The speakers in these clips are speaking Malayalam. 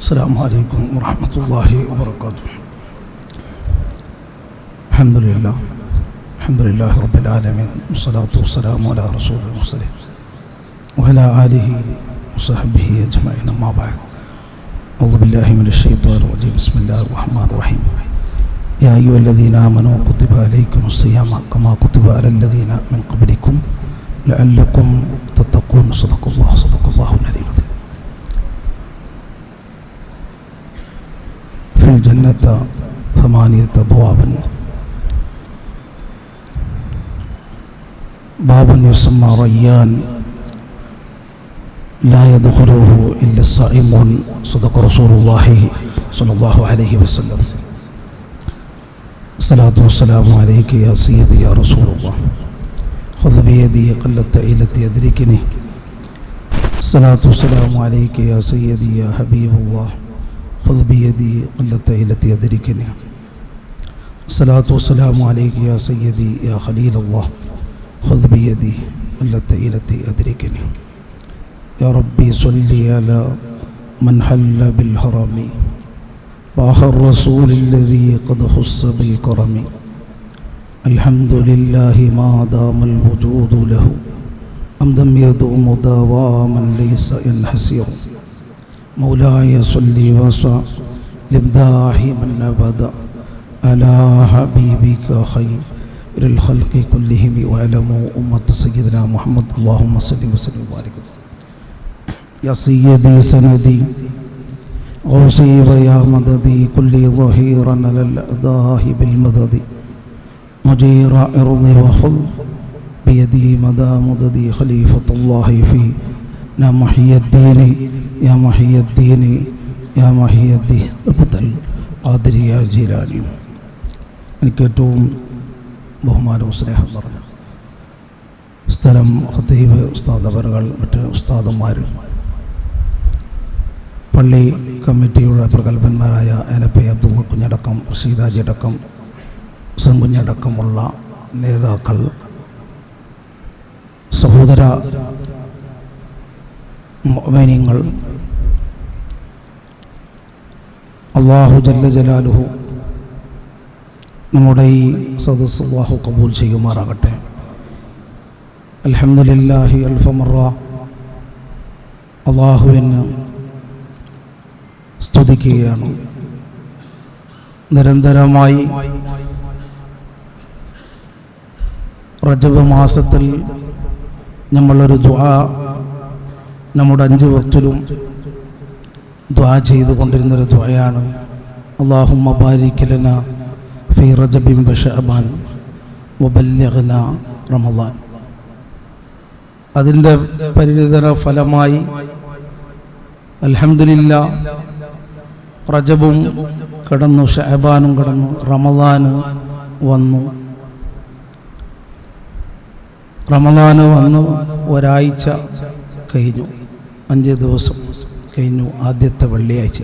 السلام عليكم ورحمة الله وبركاته. الحمد لله رب العالمين، والصلاة والسلام على رسول المرسلين وعلى آله وصحبه أجمعين، أما بعد. أعوذ بالله من الشيطان الرجيم. بسم الله الرحمن الرحيم. يا أيها الذين آمنوا كتب عليكم الصيام كما كتب على الذين من قبلكم لعلكم تتقون. صدق الله العلي العظيم. في الجنة 8 أبواب، باب يسمى ريان لا يدخله إلا الصائمون. صدق رسول الله صلى الله عليه وسلم. الصلاة والسلام عليك يا سيدي يا رسول الله، خذ بيدي قلت إلتي أدركني. الصلاة والسلام عليك يا سيدي يا حبيب الله، خذ بيدي قلت إلتي أدركني. الصلاة والسلام عليك يا سيدي يا خليل الله، خذ بيدي قلت إلتي أدركني. يا ربي صل على من حل بالحرم باح الرسول الذي قد خص بالكرم. الحمد لله ما دام الوجود له، حمدا يدوم دواما ليس ينحسر. مولاي صل وسلم دائما أبدا على حبيبك خير الخلق كلهم واعلموا أمة سيدنا محمد. اللهم صل وسلم وبارك يا سيدي سندي غوثي ويا مددي كل ظهيرا على الأداه بالمدد. مجير أرضي وخذ بيدي مدى مددي خليفة الله فينا محي الدين يا محي الدين يا محي الدين أبدل قادر يا جيلاني. എനിക്ക് ഏറ്റവും ബഹുമാനവും സ്നേഹം നിറഞ്ഞ സ്ഥലം ഖതീബ് ഉസ്താദ് അവറുകൾ, മറ്റ് ഉസ്താദന്മാർ, പള്ളി കമ്മിറ്റിയുടെ പ്രഗത്ഭന്മാരായ എനപ്പി അബ്ദുള്ള കുഞ്ഞടക്കം, റഷീദാജി അടക്കം, ഹുസൈൻ കുഞ്ഞടക്കമുള്ള നേതാക്കൾ, സഹോദര മുഅ്മിനീങ്ങൾ, അല്ലാഹു ജല്ല ജലാലുഹു നമ്മുടെ ഈ സദസ്സ് അല്ലാഹു കബൂൽ ചെയ്യുമാറാകട്ടെ. അൽഹംദുലില്ലാഹി അൽഫ മറ അല്ലാഹുവിന് സ്തുതിക്കുകയാണ്. നിരന്തരമായി റജബ് മാസത്തിൽ നമ്മളൊരു ദുആ നമ്മുടെ 5 വക്തിലും ദുആ ചെയ്തുകൊണ്ടിരുന്നൊരു ദുആയാണ് അല്ലാഹുമ്മ ബാരിക് ലനാ ഫീ റജബിൻ വശഅബാൻ വബല്ലിഗ്നാ റമളാൻ. അതിൻ്റെ പരിണിത ഫലമായി അൽഹംദുലില്ലാ റജബും കടന്നു, ശഅബാനും കടന്നു, റമളാന് വന്നു. റമളാന് വന്നു ഒരാഴ്ച കഴിഞ്ഞു, 5 ദിവസം കഴിഞ്ഞു, ആദ്യത്തെ വെള്ളിയാഴ്ച.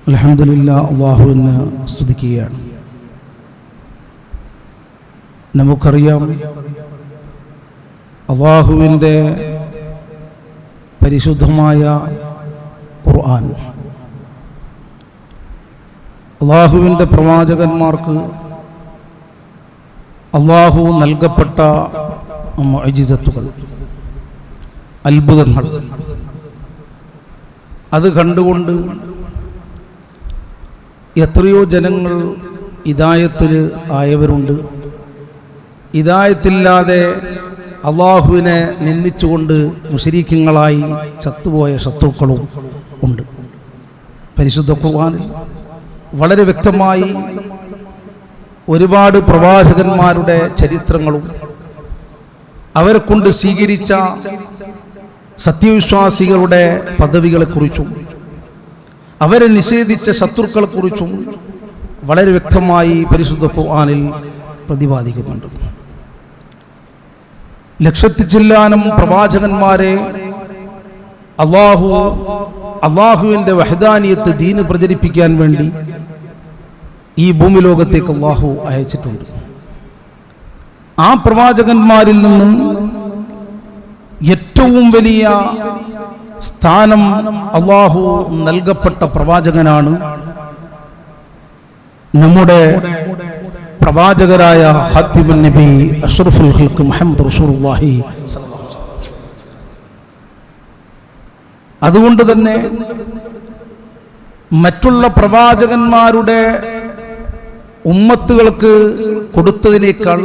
അൽഹംദുലില്ലാ, അല്ലാഹുവിനെ സ്തുതിക്കുകയാണ്. നമുക്കറിയാം അല്ലാഹുവിൻ്റെ പരിശുദ്ധമായ ഖുർആൻ, അല്ലാഹുവിൻ്റെ പ്രവാചകന്മാർക്ക് അല്ലാഹു നൽകപ്പെട്ട മുഅ്ജിസത്തുകൾ, അത്ഭുതങ്ങൾ, അത് കണ്ടുകൊണ്ട് എത്രയോ ജനങ്ങൾ ഹിദായത്തിൽ ആയവരുണ്ട്. ഹിദായത്തില്ലാതെ അല്ലാഹുവിനെ നിന്ദിച്ചുകൊണ്ട് മുശ്രിക്കുകളായി ചത്തുപോയ ശത്രുക്കളും ഉണ്ട്. പരിശുദ്ധ ഖുർആനിൽ വളരെ വ്യക്തമായി ഒരുപാട് പ്രവാചകന്മാരുടെ ചരിത്രങ്ങളും അവരെ കൊണ്ട് സ്വീകരിച്ച സത്യവിശ്വാസികളുടെ പദവികളെക്കുറിച്ചും അവരെ നിഷേധിച്ച ശത്രുക്കളെക്കുറിച്ചും വളരെ വ്യക്തമായി പരിശുദ്ധ ഖുർആനിൽ പ്രതിപാദിക്കുന്നുണ്ട്. ലക്ഷത്തിച്ചില്ലാനം പ്രവാചകന്മാരെ അള്ളാഹുവിൻ്റെ വഹദാനിയത്ത് ദീന് പ്രചരിപ്പിക്കാൻ വേണ്ടി ഈ ഭൂമി ലോകത്തേക്ക് അള്ളാഹു അയച്ചിട്ടുണ്ട്. ആ പ്രവാചകന്മാരിൽ നിന്നും ഏറ്റവും വലിയ സ്ഥാനം അല്ലാഹു നൽകപ്പെട്ട പ്രവാചകനാണ് നമ്മുടെ പ്രവാചകരായ ഖാതിമുൻ നബി അഷ്റഫുൽ ഖൽഖ് മുഹമ്മദ് റസൂലുള്ളാഹി സ്വല്ലല്ലാഹു അലൈഹി വസല്ലം. അതുകൊണ്ട് തന്നെ മറ്റുള്ള പ്രവാചകന്മാരുടെ ഉമ്മത്തുകൾക്ക് കൊടുത്തതിനേക്കാൾ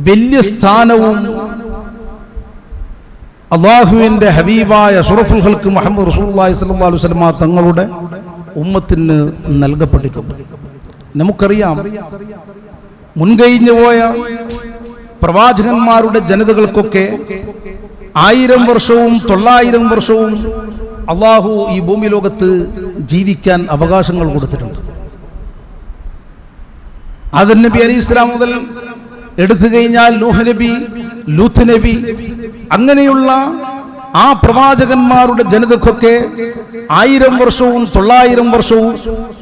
വലിയ സ്ഥാനവും അല്ലാഹുവിൻ്റെ ഹബീബായ അഷ്റഫുൽ ഖൽഖ് മുഹമ്മദ് റസൂലുള്ളാഹി സ്വല്ലല്ലാഹു അലൈഹി വസല്ലം തങ്ങളുടെ ഉമ്മത്തിന് നൽകപ്പെട്ടിട്ടുണ്ട്. നമുക്കറിയാം, മുൻകഴിഞ്ഞു പോയ പ്രവാചകന്മാരുടെ ജനതകൾക്കൊക്കെ 1000 വർഷവും 900 വർഷവും അള്ളാഹു ഈ ഭൂമി ലോകത്ത് ജീവിക്കാൻ അവകാശങ്ങൾ കൊടുത്തിട്ടുണ്ട്. ആദം നബി അലൈഹി ഇസ്ലാം മുതൽ എടുത്തു കഴിഞ്ഞാൽ നൂഹ് നബി, ലൂത്ത് നബി, അങ്ങനെയുള്ള ആ പ്രവാചകന്മാരുടെ ജനതക്കൊക്കെ 1000 വർഷവും 900 വർഷവും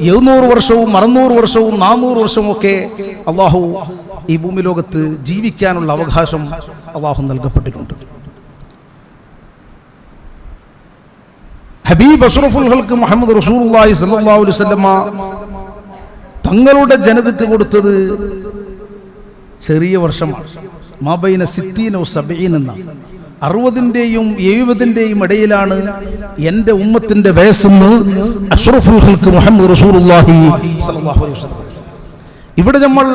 700 വർഷവും 600 വർഷവും 400 വർഷവും ഒക്കെ അള്ളാഹു ഈ ഭൂമി ലോകത്ത് ജീവിക്കാനുള്ള അവകാശം അള്ളാഹു നൽകപ്പെട്ടിട്ടുണ്ട്. ഹബീബ് അഷ്റഫുൽ ഖൽഖ് മുഹമ്മദ് റസൂലുള്ളാഹി സ്വല്ലല്ലാഹു അലൈഹി വസല്ലം തങ്ങളുടെ ജനതയ്ക്ക് കൊടുത്തത് ചെറിയ വർഷമാണ്. മാബൈന 60 വ 70 എന്ന 60ന്റെയും 70ന്റെയും ഇടയിലാണ് എൻ്റെ ഉമ്മത്തിന്റെ വയസ്സെന്ന് അഷ്റഫുൽ ഖൽഖ് മുഹമ്മദ് റസൂലുള്ളാഹി സ്വല്ലല്ലാഹു അലൈഹി വസല്ലം. ഇവിടെ നമ്മൾ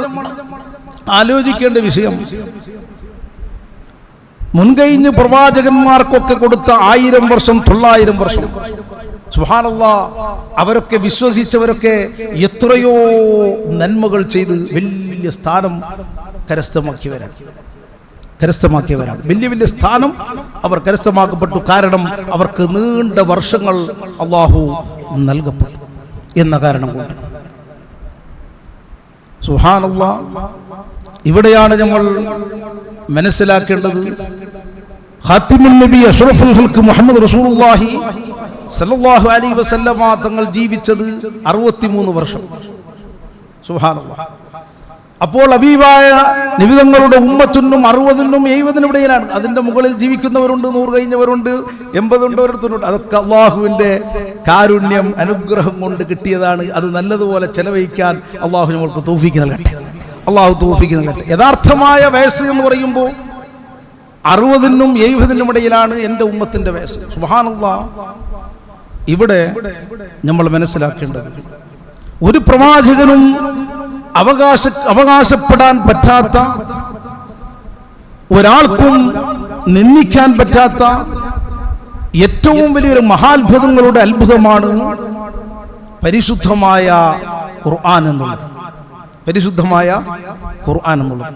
ആലോചിക്കേണ്ട വിഷയം, മുൻകഴിഞ്ഞ പ്രവാചകന്മാർക്കൊക്കെ കൊടുത്ത 1000 വർഷം 900 വർഷം, സുബ്ഹാനല്ലാഹ്, അവരൊക്കെ വിശ്വസിച്ചവരൊക്കെ എത്രയോ നന്മകൾ ചെയ്ത് വലിയ സ്ഥാനം കരസ്ഥമാക്കിയവരാണ്. വലിയ വലിയ സ്ഥാനം അവർ കരസ്ഥമാക്കപ്പെട്ടു. കാരണം അവർക്ക് നീണ്ട വർഷങ്ങൾ അല്ലാഹു നൽകപ്പെട്ടു എന്ന കാരണം കൊണ്ട്. സുബ്ഹാനല്ലാഹ്, ഇവിടെയാണ് നമ്മൾ മനസ്സിലാക്കേണ്ടത്, ഖാതിമുൻ നബി അഷ്റഫുൽ ഖൽഖ് മുഹമ്മദ് റസൂലുള്ളാഹി സല്ലല്ലാഹു അലൈഹി വസല്ലമ തങ്ങൾ ജീവിച്ചത് 63 വർഷം. സുബ്ഹാനല്ലാഹ്. അപ്പോൾ ഹബീബായ നബി തങ്ങളുടെ ഉമ്മത്തിനും 60നും 70നും ഇടയിലാണ്. അതിന്റെ മുകളിൽ ജീവിക്കുന്നവരുണ്ട്, 100 കഴിഞ്ഞവരുണ്ട്, 80 ഉണ്ട്, ഓരോരുത്തരുണ്ട്. അതൊക്കെ അള്ളാഹുവിന്റെ കാരുണ്യം, അനുഗ്രഹം കൊണ്ട് കിട്ടിയതാണ്. അത് നല്ലതുപോലെ ചെലവഴിക്കാൻ അള്ളാഹു നമ്മൾക്ക് തൗഫീഖ് നൽകട്ടെ. യഥാർത്ഥമായ വയസ്സ് എന്ന് പറയുമ്പോൾ 60നും 70നും ഇടയിലാണ് എൻ്റെ ഉമ്മത്തിന്റെ വയസ്സ്. സുബ്ഹാനല്ലാഹ്. ഇവിടെ നമ്മൾ മനസ്സിലാക്കേണ്ടത്, ഒരു പ്രവാചകനും അവകാശപ്പെടാൻ പറ്റാത്ത, ഒരാൾക്കും നിന്ദിക്കാൻ പറ്റാത്ത ഏറ്റവും വലിയൊരു മഹാത്ഭുതങ്ങളുടെ അത്ഭുതമാണ് പരിശുദ്ധമായ ഖുർആൻ എന്നുള്ളത്.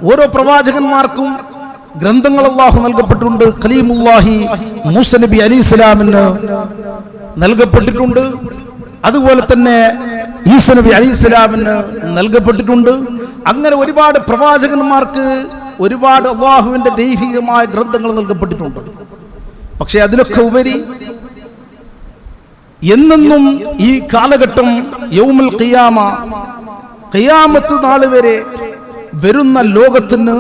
ഓരോ പ്രവാചകന്മാർക്കും ഗ്രന്ഥങ്ങൾ അല്ലാഹു നൽകപ്പെട്ടിട്ടുണ്ട്. കലീമുല്ലാഹി മൂസ നബി അലൈഹിസ്സലാമിന് നൽകപ്പെട്ടിട്ടുണ്ട്. അതുപോലെ തന്നെ ഈസ നബി അലൈഹിസ്സലാമിന് നൽകപ്പെട്ടിട്ടുണ്ട്. അങ്ങനെ ഒരുപാട് പ്രവാചകന്മാർക്ക് ഒരുപാട് അല്ലാഹുവിന്റെ ദൈവികമായ ഗ്രന്ഥങ്ങൾ നൽകപ്പെട്ടിട്ടുണ്ട്. പക്ഷെ അതിലൊക്കെ ഉപരി എന്നെന്നും ഈ കാലഘട്ടം യൗമുൽ ഖിയാമ, ഖിയാമത്ത് നാൾ വരെ വരുന്ന ലോകത്തിന്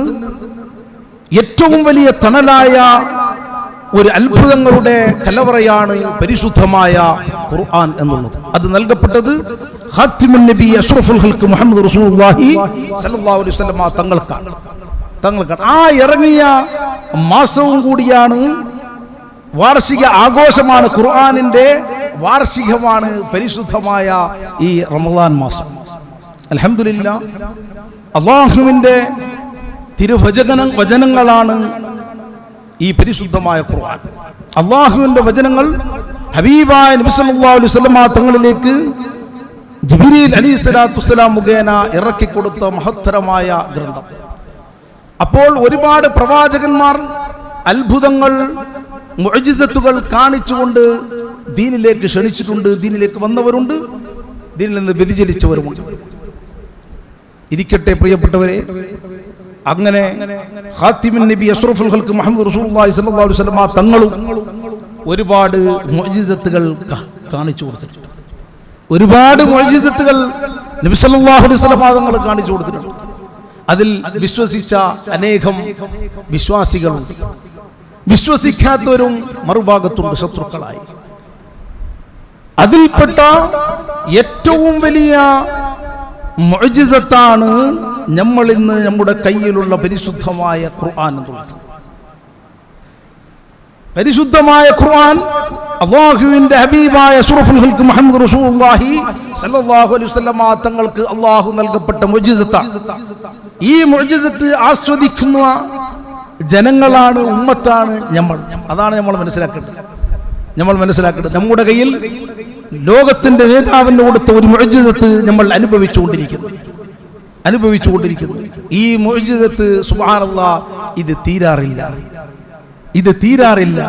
ഏറ്റവും വലിയ തണലായ ഒരു അത്ഭുതങ്ങളുടെ കലവറയാണ് പരിശുദ്ധമായ ഖുർആൻ എന്നുള്ളത്. അത് നൽകപ്പെട്ടത് ഖാതിമുൻ നബി അഷ്റഫുൽ ഖൽഖ് മുഹമ്മദ് റസൂലുള്ളാഹി സ്വല്ലല്ലാഹു അലൈഹി വസല്ലം തങ്ങൾക്കാണ്. ആ ഇറങ്ങിയ മാസവും കൂടിയാണ്, വാർഷിക ആഘോഷമാണ്, ഖുർആനിന്റെ വാർഷികമാണ് പരിശുദ്ധമായ ഈ റമളാൻ മാസം. അൽഹംദുലില്ലാഹ്, അല്ലാഹുവിന്റെ വചനങ്ങളാണ് ഈ പരിശുദ്ധമായ ഖുർആൻ. അല്ലാഹുവിന്റെ വചനങ്ങൾ ഹബീബായ നബി സല്ലല്ലാഹു അലൈഹി വസല്ലം തങ്ങളിലേക്ക് ജിബ്രീൽ അലൈഹിസ്സലാത്തു വസ്സലാം മുഖേന ഇറക്കിക്കൊടുത്ത മഹത്തരമായ ഗ്രന്ഥം. അപ്പോൾ ഒരുപാട് പ്രവാചകന്മാർ അത്ഭുതങ്ങൾ, മുഅ്ജിസത്തുകൾ കാണിച്ചുകൊണ്ട് ദീനിലേക്ക് ക്ഷണിച്ചിട്ടുണ്ട്. ദീനിലേക്ക് വന്നവരുണ്ട്, ദീനിൽ നിന്ന് വ്യതിചലിച്ചവരുമുണ്ട്. ഇരിക്കട്ടെ പ്രിയപ്പെട്ടവരെ, അങ്ങനെ ഖാതിമുൻ നബി അഷ്റഫുൽ ഖൽഖ് മുഹമ്മദ് റസൂലുള്ളാഹി സ്വല്ലല്ലാഹു അലൈഹി വസല്ലം തങ്ങളും ഒരുപാട് മുഅ്ജിസത്തുകൾ കാണിച്ചു കൊടുത്തിട്ടുണ്ട്. ഒരുപാട് മുഅ്ജിസത്തുകൾ നബി സല്ലല്ലാഹു അലൈഹി വസല്ലം തങ്ങൾ കാണിച്ചു കൊടുത്തിട്ടുണ്ട്. അതിൽ വിശ്വസിച്ച അനേകം വിശ്വാസികളുണ്ട്. വിശ്വസിക്കാത്തവരും മറുഭാഗത്തുണ്ട് ശത്രുക്കളായി. അതിൽപ്പെട്ട ഏറ്റവും വലിയ മുഅ്ജിസത്താണ് നമ്മൾ ഇന്ന് നമ്മുടെ കയ്യിലുള്ള പരിശുദ്ധമായ ഖുർആൻ എന്നുള്ളത്. പരിശുദ്ധമായ ഖുർആൻ അല്ലാഹുവിന്റെ ഹബീബായ അഷ്റഫുൽ ഖൽഖ് മുഹമ്മദ് റസൂലുള്ളാഹി സ്വല്ലല്ലാഹു അലൈഹി വസല്ലം തങ്ങൾക്ക് അല്ലാഹു നൽകപ്പെട്ട മുഅ്ജിസത്താണ്. ഈ മുഅ്ജിസത്ത് ആസ്വദിക്കുന്ന ജനങ്ങളാണ്, ഉമ്മത്താണ് നമ്മൾ. അതാണ് നമ്മൾ മനസ്സിലാക്കേണ്ടത്. നമ്മുടെ കയ്യിൽ ലോകത്തിന്റെ നേതാവിന് കൊടുത്ത ഒരു മുഅ്ജിസത്ത് നമ്മൾ അനുഭവിച്ചുകൊണ്ടിരിക്കുന്നു. ഈ മുഅ്ജിസത്ത് സുബ്ഹാനല്ലാഹ് ഇത് തീരാറില്ല.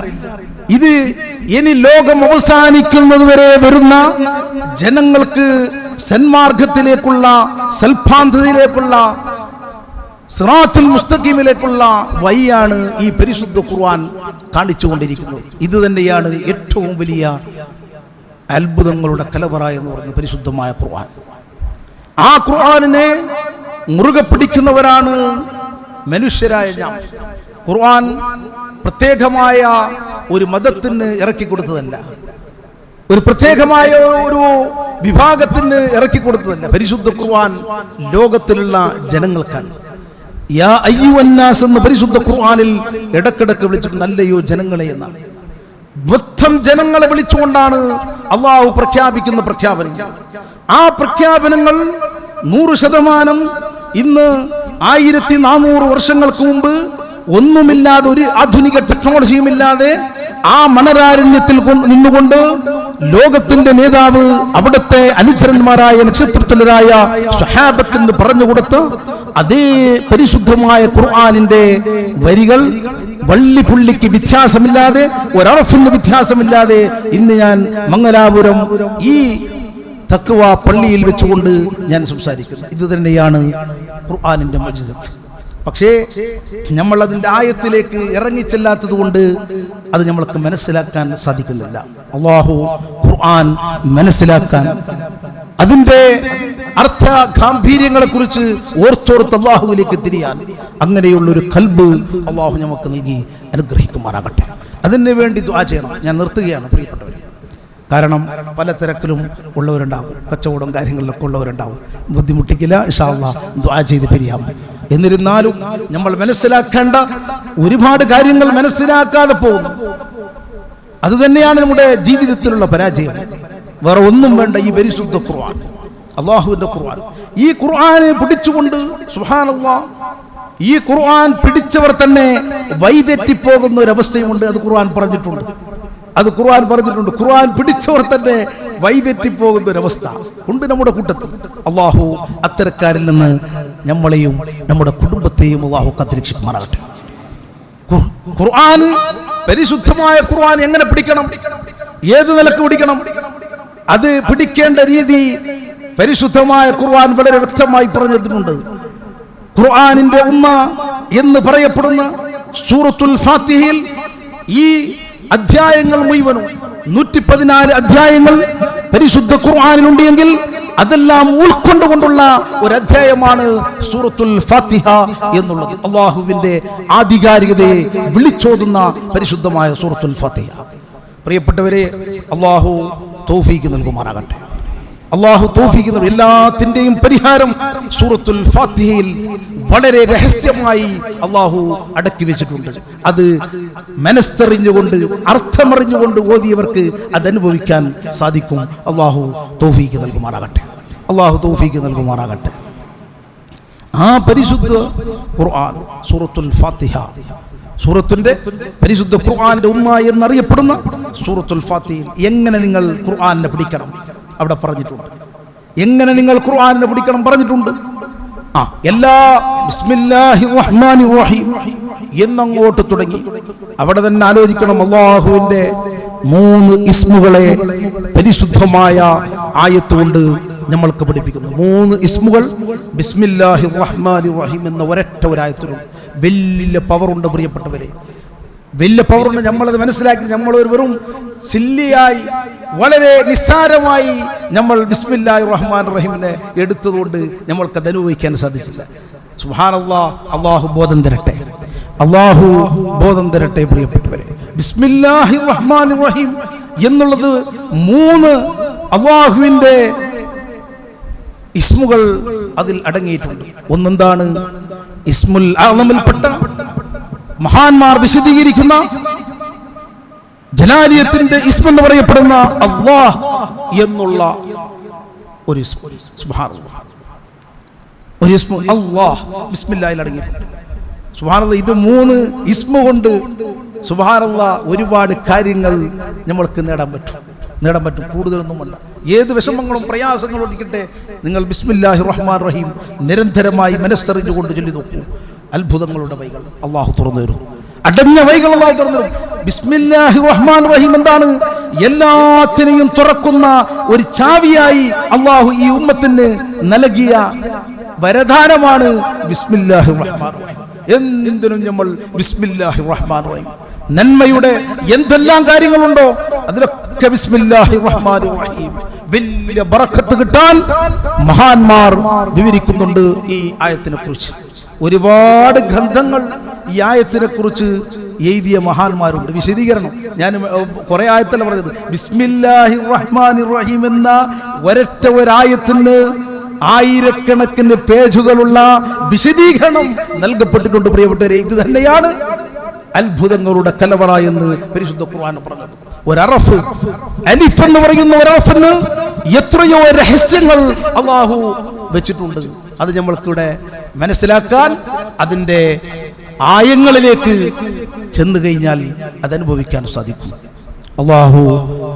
ഇത് ഇനി ലോകം അവസാനിക്കുന്നത് വരെ വരുന്ന ജനങ്ങൾക്ക് സന്മാർഗത്തിലേക്കുള്ള, സൽഭാന്തതയിലേക്കുള്ള, സിറാത്തുൽ മുസ്തഖീമിലേക്കുള്ള വഴിയാണ് ഈ പരിശുദ്ധ ഖുർആൻ കാണിച്ചുകൊണ്ടിരിക്കുന്നത്. ഇത് തന്നെയാണ് ഏറ്റവും വലിയ അത്ഭുതങ്ങളുടെ കലവറ എന്ന് പറഞ്ഞ പരിശുദ്ധമായ ഖുർആൻ. ആ ഖുർആനിനെ മുറുകെ പിടിക്കുന്നവരാണ് മനുഷ്യരായ നാം. ഖുർആൻ പ്രത്യേകമായ ഒരു മതത്തിന് ഇറക്കി കൊടുത്തതല്ല, ഒരു പ്രത്യേകമായ ഒരു വിഭാഗത്തിന് ഇറക്കി കൊടുത്തതല്ല. പരിശുദ്ധ ഖുർആൻ ലോകത്തിലുള്ള ജനങ്ങൾക്കാണ്. യാ അയ്യുഹന്നാസ് എന്ന് പരിശുദ്ധ ഖുർആനിൽ ഇടക്കിടക്ക് വിളിച്ചിട്ടുണ്ട്, അല്ലയോ ജനങ്ങളെ എന്നാണ്. മൊത്തം ജനങ്ങളെ വിളിച്ചുകൊണ്ടാണ് അള്ളാഹു പ്രഖ്യാപിക്കുന്ന പ്രഖ്യാപനങ്ങൾ. ആ പ്രഖ്യാപനങ്ങൾ 100% ഇന്ന് 1400 വർഷങ്ങൾക്ക് മുമ്പ് ഒന്നുമില്ലാതെ, ഒരു ആധുനിക ടെക്നോളജിയും ഇല്ലാതെ ആ മണരാരണ്യത്തിൽ നിന്നുകൊണ്ട് ലോകത്തിന്റെ നേതാവ് അവിടുത്തെ അനുചരന്മാരായ നക്ഷത്രത്തുല്യരായ സ്വഹാബത്തിന് പറഞ്ഞുകൊടുത്ത് അതേ പരിശുദ്ധമായ ഖുർആനിന്റെ വരികൾ വള്ളിപുള്ളിക്ക് വ്യത്യാസമില്ലാതെ, ഒരറഫിന് വ്യത്യാസമില്ലാതെ ഇന്ന് ഞാൻ മംഗലാപുരം ഈ തഖ്വ പള്ളിയിൽ വെച്ചുകൊണ്ട് ഞാൻ സംസാരിക്കുന്നു. ഇത് തന്നെയാണ് ഖുർആനിന്റെ മുഅ്ജിസത്ത്. പക്ഷേ നമ്മൾ അതിൻ്റെ ആയത്തിലേക്ക് ഇറങ്ങിച്ചെല്ലാത്തത് കൊണ്ട് അത് നമ്മൾക്ക് മനസ്സിലാക്കാൻ സാധിക്കുന്നില്ല. അല്ലാഹു ഖുർആൻ മനസ്സിലാക്കാൻ, അതിൻ്റെ അർത്ഥ ഗാംഭീര്യങ്ങളെ കുറിച്ച് ഓർത്തോർത്ത് അല്ലാഹുവിലേക്ക് തിരിയാൻ അങ്ങനെയുള്ളൊരു ഖൽബ് അല്ലാഹു നമുക്ക് നൽകി അനുഗ്രഹിക്കുമാറാകട്ടെ. അതിനു വേണ്ടി ദുആ ചെയ്യണം. ഞാൻ നിർത്തുകയാണ് പ്രിയപ്പെട്ടവരെ. കാരണം പല തിരക്കിലും ഉള്ളവരുണ്ടാവും, കച്ചവടം കാര്യങ്ങളിലൊക്കെ ഉള്ളവരുണ്ടാവും. ബുദ്ധിമുട്ടിക്കില്ല, ഇൻഷാ അല്ലാഹ് ദുആ ചെയ്ത് പിരിയാം. എന്നിരുന്നാലും നമ്മൾ മനസ്സിലാക്കേണ്ട ഒരുപാട് കാര്യങ്ങൾ മനസ്സിലാക്കാതെ പോകുന്നു. അത് തന്നെയാണ് നമ്മുടെ ജീവിതത്തിലുള്ള പരാജയം. വേറെ ഒന്നും വേണ്ട. ഈ പരിശുദ്ധ ഖുർആൻ, അല്ലാഹുവിന്റെ ഖുർആൻ, ഈ ഖുർആനെ പിടിച്ചുകൊണ്ട് സുബ്ഹാനല്ലാഹ്, ഈ ഖുർആൻ പിടിച്ചവർ തന്നെ വഴിതെറ്റിപ്പോകുന്ന ഒരവസ്ഥയുമുണ്ട്. അത് ഖുർആൻ പറഞ്ഞിട്ടുണ്ട്. ഖുർആൻ പിടിച്ചവർ തന്നെ വഴിതെറ്റിപ്പോകുന്ന ഒരവസ്ഥ ഉണ്ട് നമ്മുടെ കൂട്ടത്തിൽ. അല്ലാഹു അത്തരക്കാരിൽ നിന്ന് നമ്മളെയും നമ്മുടെ കുടുംബത്തെയും അല്ലാഹു കാത്തുരക്ഷിക്കുമാറാകട്ടെ. ഖുർആൻ, പരിശുദ്ധമായ ഖുർആൻ എങ്ങനെ പിടിക്കണം, ഏത് നിലക്ക് പിടിക്കണം, അത് പിടിക്കേണ്ട രീതി പരിശുദ്ധമായ ഖുർആൻ വളരെ വ്യക്തമായി പറഞ്ഞിട്ടുണ്ട്. ഖുർആനിന്റെ ഉമ്മ എന്ന് പറയപ്പെടുന്ന സൂറത്തുൽ ഫാത്തിഹയിൽ ഈ അധ്യായങ്ങൾ മുഴുവനും 114 അധ്യായങ്ങൾ പരിശുദ്ധ ഖുർആനിലുണ്ട് എങ്കിൽ അതെല്ലാം ഉൾക്കൊണ്ടുകൊണ്ടുള്ള ഒരു അധ്യായമാണ് സൂറത്തുൽ ഫാത്തിഹ എന്നുള്ളത്. അല്ലാഹുവിന്റെ ആധികാരികതയെ വിളിച്ചോതുന്ന പരിശുദ്ധമായ സൂറത്തുൽ ഫാത്തിഹ. പ്രിയപ്പെട്ടവരെ, അല്ലാഹു തൗഫീഖ് നൽകുമാറാകട്ടെ. അല്ലാഹു തൗഫീഖ് നൽകും. എല്ലാത്തിന്റെയും പരിഹാരം സൂറത്തുൽ ഫാത്തിഹയിൽ വളരെ രഹസ്യമായി അല്ലാഹു അടക്കി വെച്ചിട്ടുണ്ട്. അത് മനസ്സറിഞ്ഞുകൊണ്ട്, അർത്ഥമറിഞ്ഞുകൊണ്ട് ഓതിയവർക്ക് അതനുഭവിക്കാൻ സാധിക്കും. അല്ലാഹു തൗഫീഖ് നൽകുമാറാകട്ടെ. ആ പരിശുദ്ധ ഖുർആൻ സൂറത്തുൽ ഫാത്തിഹ, സൂറത്തിന്റെ പരിശുദ്ധ ഖുർആന്റെ ഉമ്മ എന്നറിയപ്പെടുന്ന സൂറത്തുൽ ഫാത്തിഹയിൽ എങ്ങനെ നിങ്ങൾ ഖുർആനെ പിടിക്കണം അവിടെ പറഞ്ഞിട്ടുണ്ട്. എങ്ങനെ നിങ്ങൾ ഖുർആനെ പിടിക്കണം പറഞ്ഞിട്ടുണ്ട്. എല്ലാ ബിസ്മില്ലാഹിർ റഹ്മാനിർ റഹീം എന്നങ്ങോട്ട് തുടങ്ങി അവിടെ തന്നെ ആലോചിക്കണം. അല്ലാഹുവിന്റെ 3 ഇസ്മുകളെ പരിശുദ്ധമായ ആയത്ത് കൊണ്ട് നമ്മൾക്ക് പഠിപ്പിക്കുന്നു. 3 ഇസ്മുകൾ ബിസ്മില്ലാഹിർ റഹ്മാനിർ റഹീം എന്ന ഒരൊറ്റ ഒരായത്തിലും വലിയ പവറുണ്ട് പ്രിയപ്പെട്ടവരെ, വലിയ പവറുണ്ട്. നമ്മളത് മനസ്സിലാക്കി നമ്മൾ ഒരു വെറും സില്ലിയായി, വളരെ നിസ്സാരമായി നമ്മൾ ബിസ്മില്ലാഹിർ റഹ്മാനിർ റഹീമിനെ എടുത്തതുകൊണ്ട് നമ്മൾക്കത് അനുഭവിക്കാൻ സാധിച്ചില്ല. സുബ്ഹാനല്ലാഹ്, അല്ലാഹു ബോധം തരട്ടെ. അള്ളാഹു ബോധം തരട്ടെ പ്രിയപ്പെട്ടവരെ. ബിസ്മില്ലാഹിർ റഹ്മാനിർ റഹീം എന്നുള്ളത് 3 അള്ളാഹുവിന്റെ ഇസ്മുകൾ അതിൽ അടങ്ങിയിട്ടുണ്ട്. ഒന്നെന്താണ്? ഇസ്മുൽ അഅ്ലമിൽപ്പെട്ട മഹാന്മാർ വിശദീകരിക്കുന്ന ജലാലിയത്തിന്റെ ഇസ്മെന്ന് പറയപ്പെടുന്ന അല്ലാഹ് എന്നുള്ള ഒരു ഇസ്മു. സുബ്ഹാനല്ലാഹ്, ഒരു ഇസ്മു അല്ലാഹ് ബിസ്മില്ലാഹിൽ അടങ്ങിയിട്ടുണ്ട്. സുബ്ഹാനല്ലാഹ്, ഇത് 3 ഇസ്മു കൊണ്ട് സുബ്ഹാനല്ലാഹ് ഒരുപാട് കാര്യങ്ങൾ നമ്മൾക്ക് നേടാൻ പറ്റും. കൂടുതലൊന്നും വേണ്ട. ഏത് വിഷമങ്ങളും പ്രയാസങ്ങളും ഇരിക്കട്ടെ, നിങ്ങൾ ബിസ്മില്ലാഹിർ റഹ്മാനിർ റഹീം നിരന്തരമായി മനസ്സറിഞ്ഞുകൊണ്ട് ചൊല്ലി നോക്കൂ. അത്ഭുതങ്ങളുടെ വഴികൾ അള്ളാഹു തുറന്നു തരും. അടഞ്ഞ വഴികൾ അള്ളാഹു തുറന്നു തരും. ബിസ്മില്ലാഹിർ റഹ്മാനിർ റഹീം എന്താണ്? എല്ലാത്തിനെയും തുറക്കുന്ന ഒരു ചാവിയായി അള്ളാഹു ഈ ഉമ്മത്തിന് നൽകിയ വരദാനമാണ് ബിസ്മില്ലാഹിർ റഹ്മാനിർ റഹീം. എന്തിനും നമ്മൾ ബിസ്മില്ലാഹിർ റഹ്മാനിർ റഹീം, നന്മയുടെ എന്തെല്ലാം കാര്യങ്ങളുണ്ടോ അതിലൊക്കെ ബിസ്മില്ലാഹിർ റഹ്മാനിർ റഹീം വലിയ ബറക്കത്ത് കിട്ടാൻ മഹാന്മാർ വിവരിക്കുന്നുണ്ട് ഈ ആയത്തിനെ കുറിച്ച്. ഒരുപാട് ഗ്രന്ഥങ്ങൾ ഈ ആയത്തിനെ കുറിച്ച് എഴുതിയ മഹാന്മാരുണ്ട്. വിശദീകരണം ഞാൻ കുറെ ആയത്തല്ല പറഞ്ഞത്. ബിസ്മില്ലാഹിർ റഹ്മാനിർ റഹീം എന്ന ഒരൊറ്റ ഒരായത്തിന് ആയിരക്കണക്കിന് പേജുകളുള്ള വിശദീകരണം നൽകപ്പെട്ടിട്ടുണ്ട് പ്രിയപ്പെട്ടവരെ. ഇത് തന്നെയാണ് അത്ഭുതങ്ങളുടെ കലവറ എന്ന് പരിശുദ്ധ ഖുർആൻ പറഞ്ഞത്. ഒരറഫ്, അലിഫ് എന്ന് പറയുന്ന ഒരറഫിന് എത്രയോ രഹസ്യങ്ങൾ അള്ളാഹു വെച്ചിട്ടുണ്ട്. അത് നമ്മൾക്കിവിടെ മനസ്സിലാക്കാൻ അതിൻ്റെ ആയങ്ങളിലേക്ക് ചെന്നു കഴിഞ്ഞാൽ അതനുഭവിക്കാൻ സാധിക്കും. അള്ളാഹു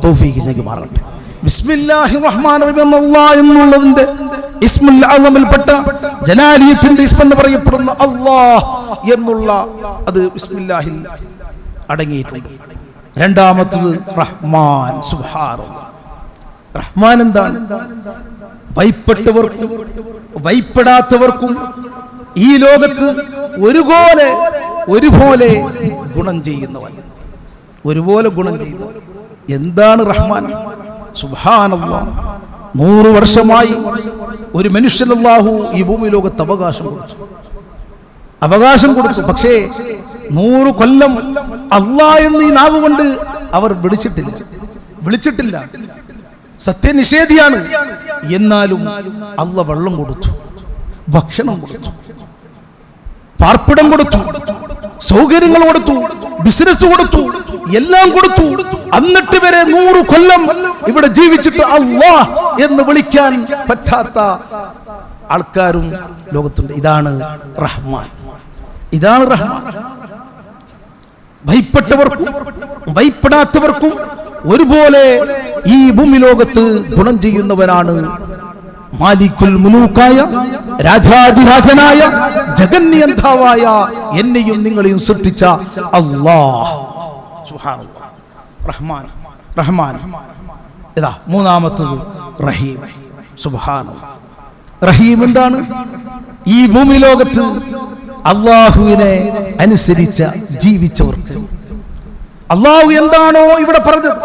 തൗഫീഖ് നൽകുമാറാകട്ടെ. ബിസ്മില്ലാഹിർ റഹ്മാനിർ റഹീം എന്നുള്ളതിന്റെ ഇസ്മുൽ അഅ്ലമിൽപ്പെട്ട ജലാലിയത്തിന്റെ ഇസ്മെന്ന് പറയപ്പെടുന്ന അല്ലാഹ് എന്നുള്ള അത് ബിസ്മില്ലാഹിൽ അടങ്ങിയിട്ടുണ്ട്. രണ്ടാമത്തത് റഹ്മാൻ. സുബ്ഹാനല്ലാഹ്, റഹ്മാൻ എന്താണ്? വൈപ്പെട്ടവർക്കും വൈപ്പെടാത്തവർക്കും ഈ ലോകത്ത് ഒരുപോലെ ഗുണം ചെയ്യുന്നവൻ, ഒരുപോലെ ഗുണം ചെയ്യുന്നവൻ. എന്താണ് റഹ്മാൻ? സുബ്ഹാനല്ലാഹ്, 100 വർഷമായി ഒരു മനുഷ്യൻ അല്ലാഹു ഈ ഭൂമി ലോകത്ത് അവകാശം കൊടുത്തു. പക്ഷേ 100 കൊല്ലം അല്ലാഹ് എന്ന് ഈ നാവ് കൊണ്ട് അവർ വിളിച്ചിട്ടില്ല. സത്യനിഷേധിയാണ്. എന്നാലും അല്ലാഹ് വെള്ളം കൊടുത്തു, ഭക്ഷണം കൊടുത്തു, പാർപ്പിടം കൊടുത്തു, സൗകര്യങ്ങൾ കൊടുത്തു, ബിസിനസ് കൊടുത്തു, എല്ലാം കൊടുത്തു. എന്നിട്ട് വരെ 100 കൊല്ലം ഇവിടെ ജീവിച്ചിട്ട് അല്ലാഹ് എന്ന് വിളിക്കാൻ പറ്റാത്ത ആൾക്കാരും ലോകത്തുണ്ട്. ഇതാണ് റഹ്മാൻ. ഭയപ്പെട്ടവർക്കും ഭയപ്പെടാത്തവർക്കും ഒരുപോലെ ഈ ഭൂമി ലോകത്ത് ഗുണം ചെയ്യുന്നവരാണ് മാലിക്കുൽ മുലൂക്കായ, രാജാധിരാജനായ, ജഗന്നിയന്താവായ എന്നെയും നിങ്ങളെയും സൃഷ്ടിച്ച അല്ലാഹ്. സുബ്ഹാനല്ലാഹ്, റഹ്മാൻ. ഇതാ മൂന്നാമത്തത് റഹീം. സുബ്ഹാനല്ലാഹ്, റഹീം എന്താണ്? ഈ ഭൂമി ലോകത്ത് അല്ലാഹുവിനെ അനുസരിച്ച ജീവിച്ചവർക്ക് അല്ലാഹു എന്താണോ ഇവിടെ പറഞ്ഞത്,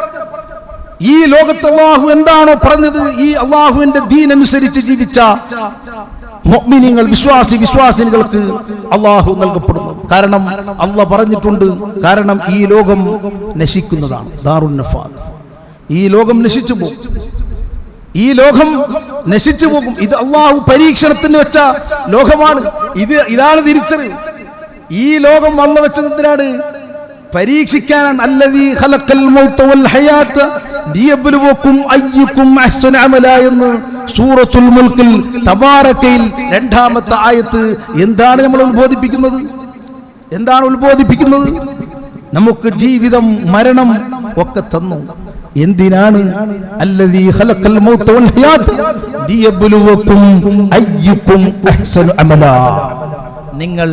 ഈ ലോകത്ത് അല്ലാഹു എന്താണോ പറഞ്ഞത്, ഈ അല്ലാഹുവിന്റെ ദീൻ അനുസരിച്ച് ജീവിച്ച മുഅ്മിനീങ്ങൾ, വിശ്വാസിനികൾക്ക് അല്ലാഹു നൽകപ്പെടുന്നത്. കാരണം അല്ലാഹ് പറഞ്ഞിട്ടുണ്ട്, കാരണം ഈ ലോകം നശിക്കുന്നതാണ്, ദാറുൻ നഫാദ്. ഈ ലോകം നശിച്ചു പോകും. ഇത് അല്ലാഹു പരീക്ഷണത്തിന് വെച്ച ലോകമാണ്. ഇതാണ് തിരിച്ചറിവ്. ഈ ലോകം അല്ലാഹു വെച്ചത് എന്തിനാണ്? പരീക്ഷിക്കാനാണ്. അല്ലദീ ഖലഖൽ മൗത വൽ ഹയാത ലിയബ്ലുവകും അയ്യുക്കും അഹ്സനു അമല എന്ന് സൂറത്തുൽ മുൽക്കിൽ തബാറക്കയിൽ 2ാമത്തെ ആയത്ത് എന്താണ് നമ്മൾ ഉത്ബോധിപ്പിക്കുന്നത്? നമുക്ക് ജീവിതം മരണം ഒക്കെ തന്നു. എന്തിനാണ്? അല്ലദീ ഖലഖൽ മൗത വൽ ഹയാത ലിയബ്ലുവകും അയ്യുക്കും അഹ്സനു അമല. നിങ്ങൾ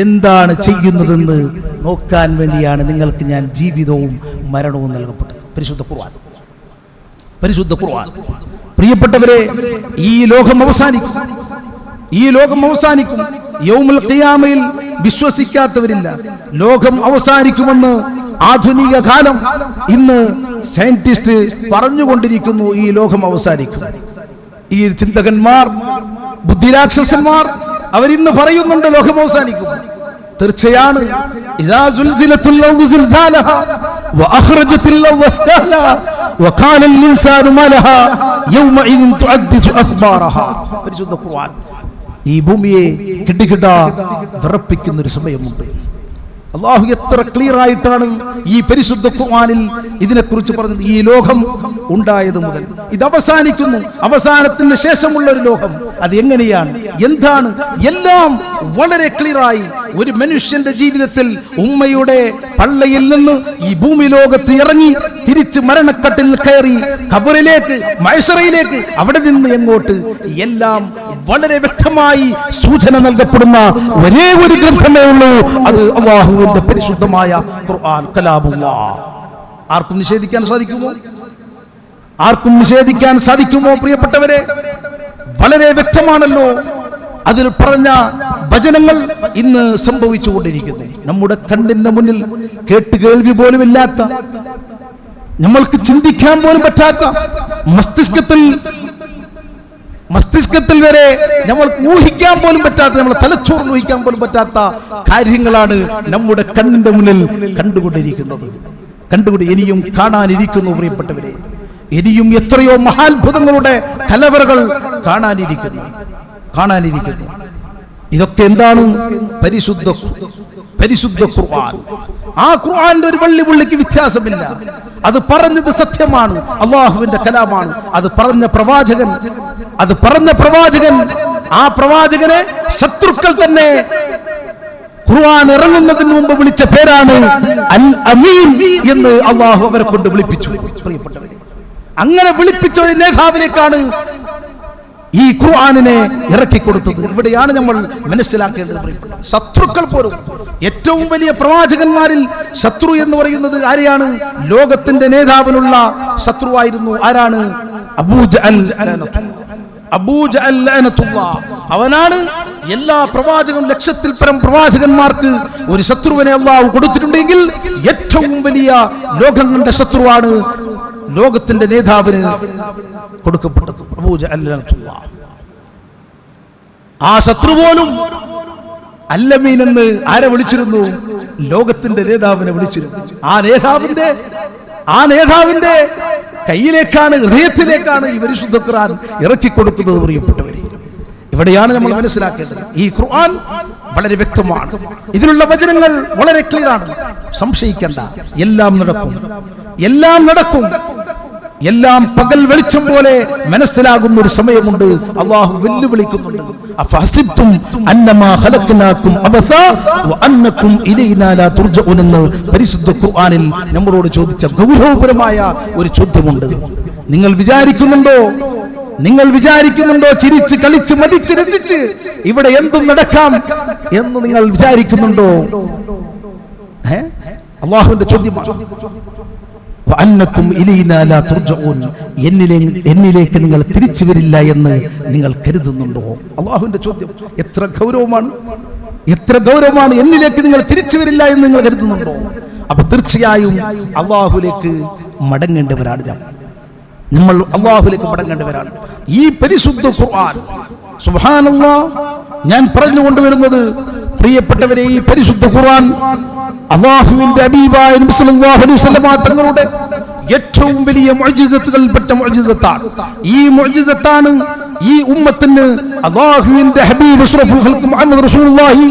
എന്താണ് ചെയ്യുന്നതെന്ന് നോക്കാൻ വേണ്ടിയാണ് നിങ്ങൾക്ക് ഞാൻ ജീവിതവും മരണവും നൽകപ്പെട്ടത്. പരിശുദ്ധ ഖുർആൻ. പ്രിയപ്പെട്ടവരെ, ഈ ലോകം അവസാനിക്കും. യൗമുൽ ഖിയാമയിൽ വിശ്വസിക്കാത്തവരില്ല. ലോകം അവസാനിക്കുമെന്ന് ആധുനിക കാലം ഇന്ന് സയന്റിസ്റ്റ് പറഞ്ഞുകൊണ്ടിരിക്കുന്നു. ഈ ലോകം അവസാനിക്കും. ഈ ചിന്തകന്മാർ, ബുദ്ധിരാക്ഷസന്മാർ അവരിന്ന് പറയുന്നുണ്ട് ലോകം അവസാനിക്കും. തീർച്ചയാണ് ഇദാ സുൽസിലത്തുൽ അർദു സിൽസാലഹാ വഅഖ്റജത്തിൽ അർദു അസ്കാലഹാ വഖാലൽ ഇൻസാനു മാലഹാ യൗമഇദിൻ തുഅദ്ദിസു അഖ്ബാറഹാ. പരിശുദ്ധ ഖുർആൻ ഈ ഭൂമിയെ കിടുകിട വിറപ്പിക്കുന്ന ഒരു സമയമുണ്ട്. അല്ലാഹു എത്ര ക്ലിയർ ആയിട്ടാണ് ഈ പരിശുദ്ധ ഖുർആനിൽ ഇതിനെക്കുറിച്ച് പറഞ്ഞത്. ഈ ലോകം ഉണ്ടായത് മുതൽ ഇത് അവസാനിക്കുന്നു, അവസാനത്തിന് ശേഷമുള്ള ഒരു ലോകം, അത് എങ്ങനെയാണ്, എന്താണ്, എല്ലാം വളരെ ക്ലിയറായി ഒരു മനുഷ്യന്റെ ജീവിതത്തിൽ ഉമ്മയുടെ പള്ളയിൽ നിന്ന് ഈ ഭൂമി ലോകത്ത് ഇറങ്ങി തിരിച്ച് മരണക്കട്ടിൽ കയറി ഖബറിലേക്ക്, മഹ്ശറയിലേക്ക്, അവിടെ നിന്ന് എങ്ങോട്ട്, എല്ലാം വളരെ വ്യക്തമായി സൂചന നൽകപ്പെടുന്ന ഒരേ ഒരു ഗ്രന്ഥമേ ഉള്ളൂ, അത് അല്ലാഹുവിന്റെ പരിശുദ്ധമായ ഖുർആൻ കലാമുല്ലാഹ്. ആർക്കും നിഷേധിക്കാൻ സാധിക്കുമോ? ആർക്കും നിഷേധിക്കാൻ സാധിക്കുമോ? പ്രിയപ്പെട്ടവരെ, വളരെ വ്യക്തമാണല്ലോ അതിൽ പറഞ്ഞ വചനങ്ങൾ ഇന്ന് സംഭവിച്ചുകൊണ്ടിരിക്കുന്നു. നമ്മുടെ കണ്ണിന്റെ മുന്നിൽ കേട്ട് കേൾവി പോലും ഇല്ലാത്ത, നമ്മൾക്ക് ചിന്തിക്കാൻ പോലും പറ്റാത്ത, മസ്തിഷ്കത്തിൽ വരെ നമ്മൾക്ക് ഊഹിക്കാൻ പോലും പറ്റാത്ത, നമ്മളെ തലച്ചോറിൽ ഊഹിക്കാൻ പോലും പറ്റാത്ത കാര്യങ്ങളാണ് നമ്മുടെ കണ്ണിന്റെ മുന്നിൽ കണ്ടുകൊണ്ടിരിക്കുന്നത്. ഇനിയും കാണാനിരിക്കുന്നു പ്രിയപ്പെട്ടവരെ, ഇനിയും എത്രയോ മഹാത്ഭുതങ്ങളുടെ കലവറകൾ കാണാനിരിക്കുന്നു. ഇതൊക്കെ എന്താണ്? പരിശുദ്ധ ഖുർആൻ. ആ ഖുർആന്റെ ഒരു വള്ളിക്ക് വ്യത്യാസമില്ല. അത് പറഞ്ഞത് സത്യമാണ്, അല്ലാഹുവിന്റെ കലാമാണ്. അത് പറഞ്ഞ പ്രവാചകൻ ആ പ്രവാചകനെ ശത്രുക്കൾ തന്നെ ഖുർആൻ ഇറങ്ങുന്നതിന് മുമ്പ് വിളിച്ച പേരാണ് അൽ അമീൻ എന്ന് അല്ലാഹു അവരെ കൊണ്ട് വിളിപ്പിച്ചു. പ്രിയപ്പെട്ടവരെ, അങ്ങനെ വിളിപ്പിച്ച ഒരു നേതാവിലേക്കാണ് ഈ ഖുർആനിനെ ഇറക്കിക്കൊടുത്തത്. ഇവിടെയാണ് നമ്മൾ മനസ്സിലാക്കേണ്ടത്. ശത്രുക്കൾ പോലും, ഏറ്റവും വലിയ പ്രവാചകന്മാരിൽ ശത്രു എന്ന് പറയുന്നത് ആരെയാണ്? ലോകത്തിന്റെ നേതാവിനുള്ള ശത്രുവായിരുന്നു. ആരാണ്? അബൂജഹൽ ലഅനത്തുല്ലാഹ്. അവനാണ് എല്ലാ പ്രവാചകരും, ലക്ഷത്തിൽ പരം പ്രവാചകന്മാർക്ക് ഒരു ശത്രുവിനെ അല്ലാഹു കൊടുത്തിട്ടുണ്ടെങ്കിൽ ഏറ്റവും വലിയ ലോകം കണ്ട ശത്രുവാണ് ലോകത്തിന്റെ നേതാവിന് കൊടുക്കപ്പെട്ടത്, അബൂജഹൽ ലഅനത്തുല്ലാഹ്. ആ ശത്രു പോലും അല്ലമീൻ എന്ന് ആരെ വിളിച്ചിരുന്നു? ലോകത്തിന്റെ നേതാവിനെ വിളിച്ചിരുന്നു. ആ നേതാവിന്റെ കയ്യിലേക്കാണ്, ഹൃദയത്തിലേക്കാണ് ഈ പരിശുദ്ധ ഖുർആൻ ഇറക്കിക്കൊടുക്കുന്നത്. പ്രിയപ്പെട്ടവരെ, ഇവിടെയാണ് നമ്മൾ മനസ്സിലാക്കേണ്ടത്. ഈ ഖുർആൻ വളരെ വ്യക്തമാണ്, ഇതിലുള്ള വചനങ്ങൾ വളരെ ക്ലിയർ ആണ്. സംശയിക്കേണ്ട, എല്ലാം നടക്കും. എല്ലാം പകൽ വെളിച്ചം പോലെ മനസ്സിലാകുന്ന ഒരു സമയമുണ്ട്. അല്ലാഹു വെല്ലുവിളിക്കുന്നുണ്ട്. അഫഹസിബ്തും അന്നമാ ഖലഖനാകും അബസാ വഅന്നകും ഇലൈനാ ലാ തുർജഊൻ എന്ന് പരിശുദ്ധ ഖുർആനിൽ നമ്മളോട് ചോദിച്ച ഗൗരവപരമായ ഒരു ചോദ്യമുണ്ട്. നിങ്ങൾ വിചാരിക്കുന്നുണ്ടോ ചിരിച്ച് കളിച്ച് മതിച്ച് രസിച്ച് ഇവിടെ എന്തും നടക്കാം എന്ന് നിങ്ങൾ വിചാരിക്കുന്നുണ്ടോ? അല്ലാഹുവിന്റെ ചോദ്യമാണ്. എന്നിലേക്ക് നിങ്ങൾ തിരിച്ചു വരില്ല എന്ന് നിങ്ങൾ കരുതുന്നുണ്ടോ? അല്ലാഹുവിന്റെ ചോദ്യം എത്ര ഗൗരവമാണ്! എന്നിലേക്ക് നിങ്ങൾ തിരിച്ചു വരില്ല എന്ന് നിങ്ങൾ കരുതുന്നുണ്ടോ? അപ്പൊ തീർച്ചയായും അല്ലാഹുവിലേക്ക് മടങ്ങേണ്ടവരാണ് നമ്മൾ അല്ലാഹുവിലേക്ക് മടങ്ങേണ്ടവരാണ്. ഈ പരിശുദ്ധ ഖുർആൻ, സുബ്ഹാനല്ലാഹ്, ഞാൻ പറഞ്ഞുകൊണ്ടുവരുന്നത് പ്രിയപ്പെട്ടവരെ, ഈ പരിശുദ്ധ ഖുർആൻ അല്ലാഹുവിന്റെ ഹബീബായ നബി സല്ലല്ലാഹു അലൈഹി വസല്ലം തങ്ങളുടെ ഏറ്റവും വലിയ മുഅ്ജിസത്തുകൾപ്പെട്ട മുഅ്ജിസത്താണ്. ഈ മുഅ്ജിസത്താണ് ഈ ഉമ്മത്തിന് അല്ലാഹുവിന്റെ ഹബീബ് അഷ്റഫുൽ ഖൽഖ് മുഹമ്മദ് റസൂലുള്ളാഹി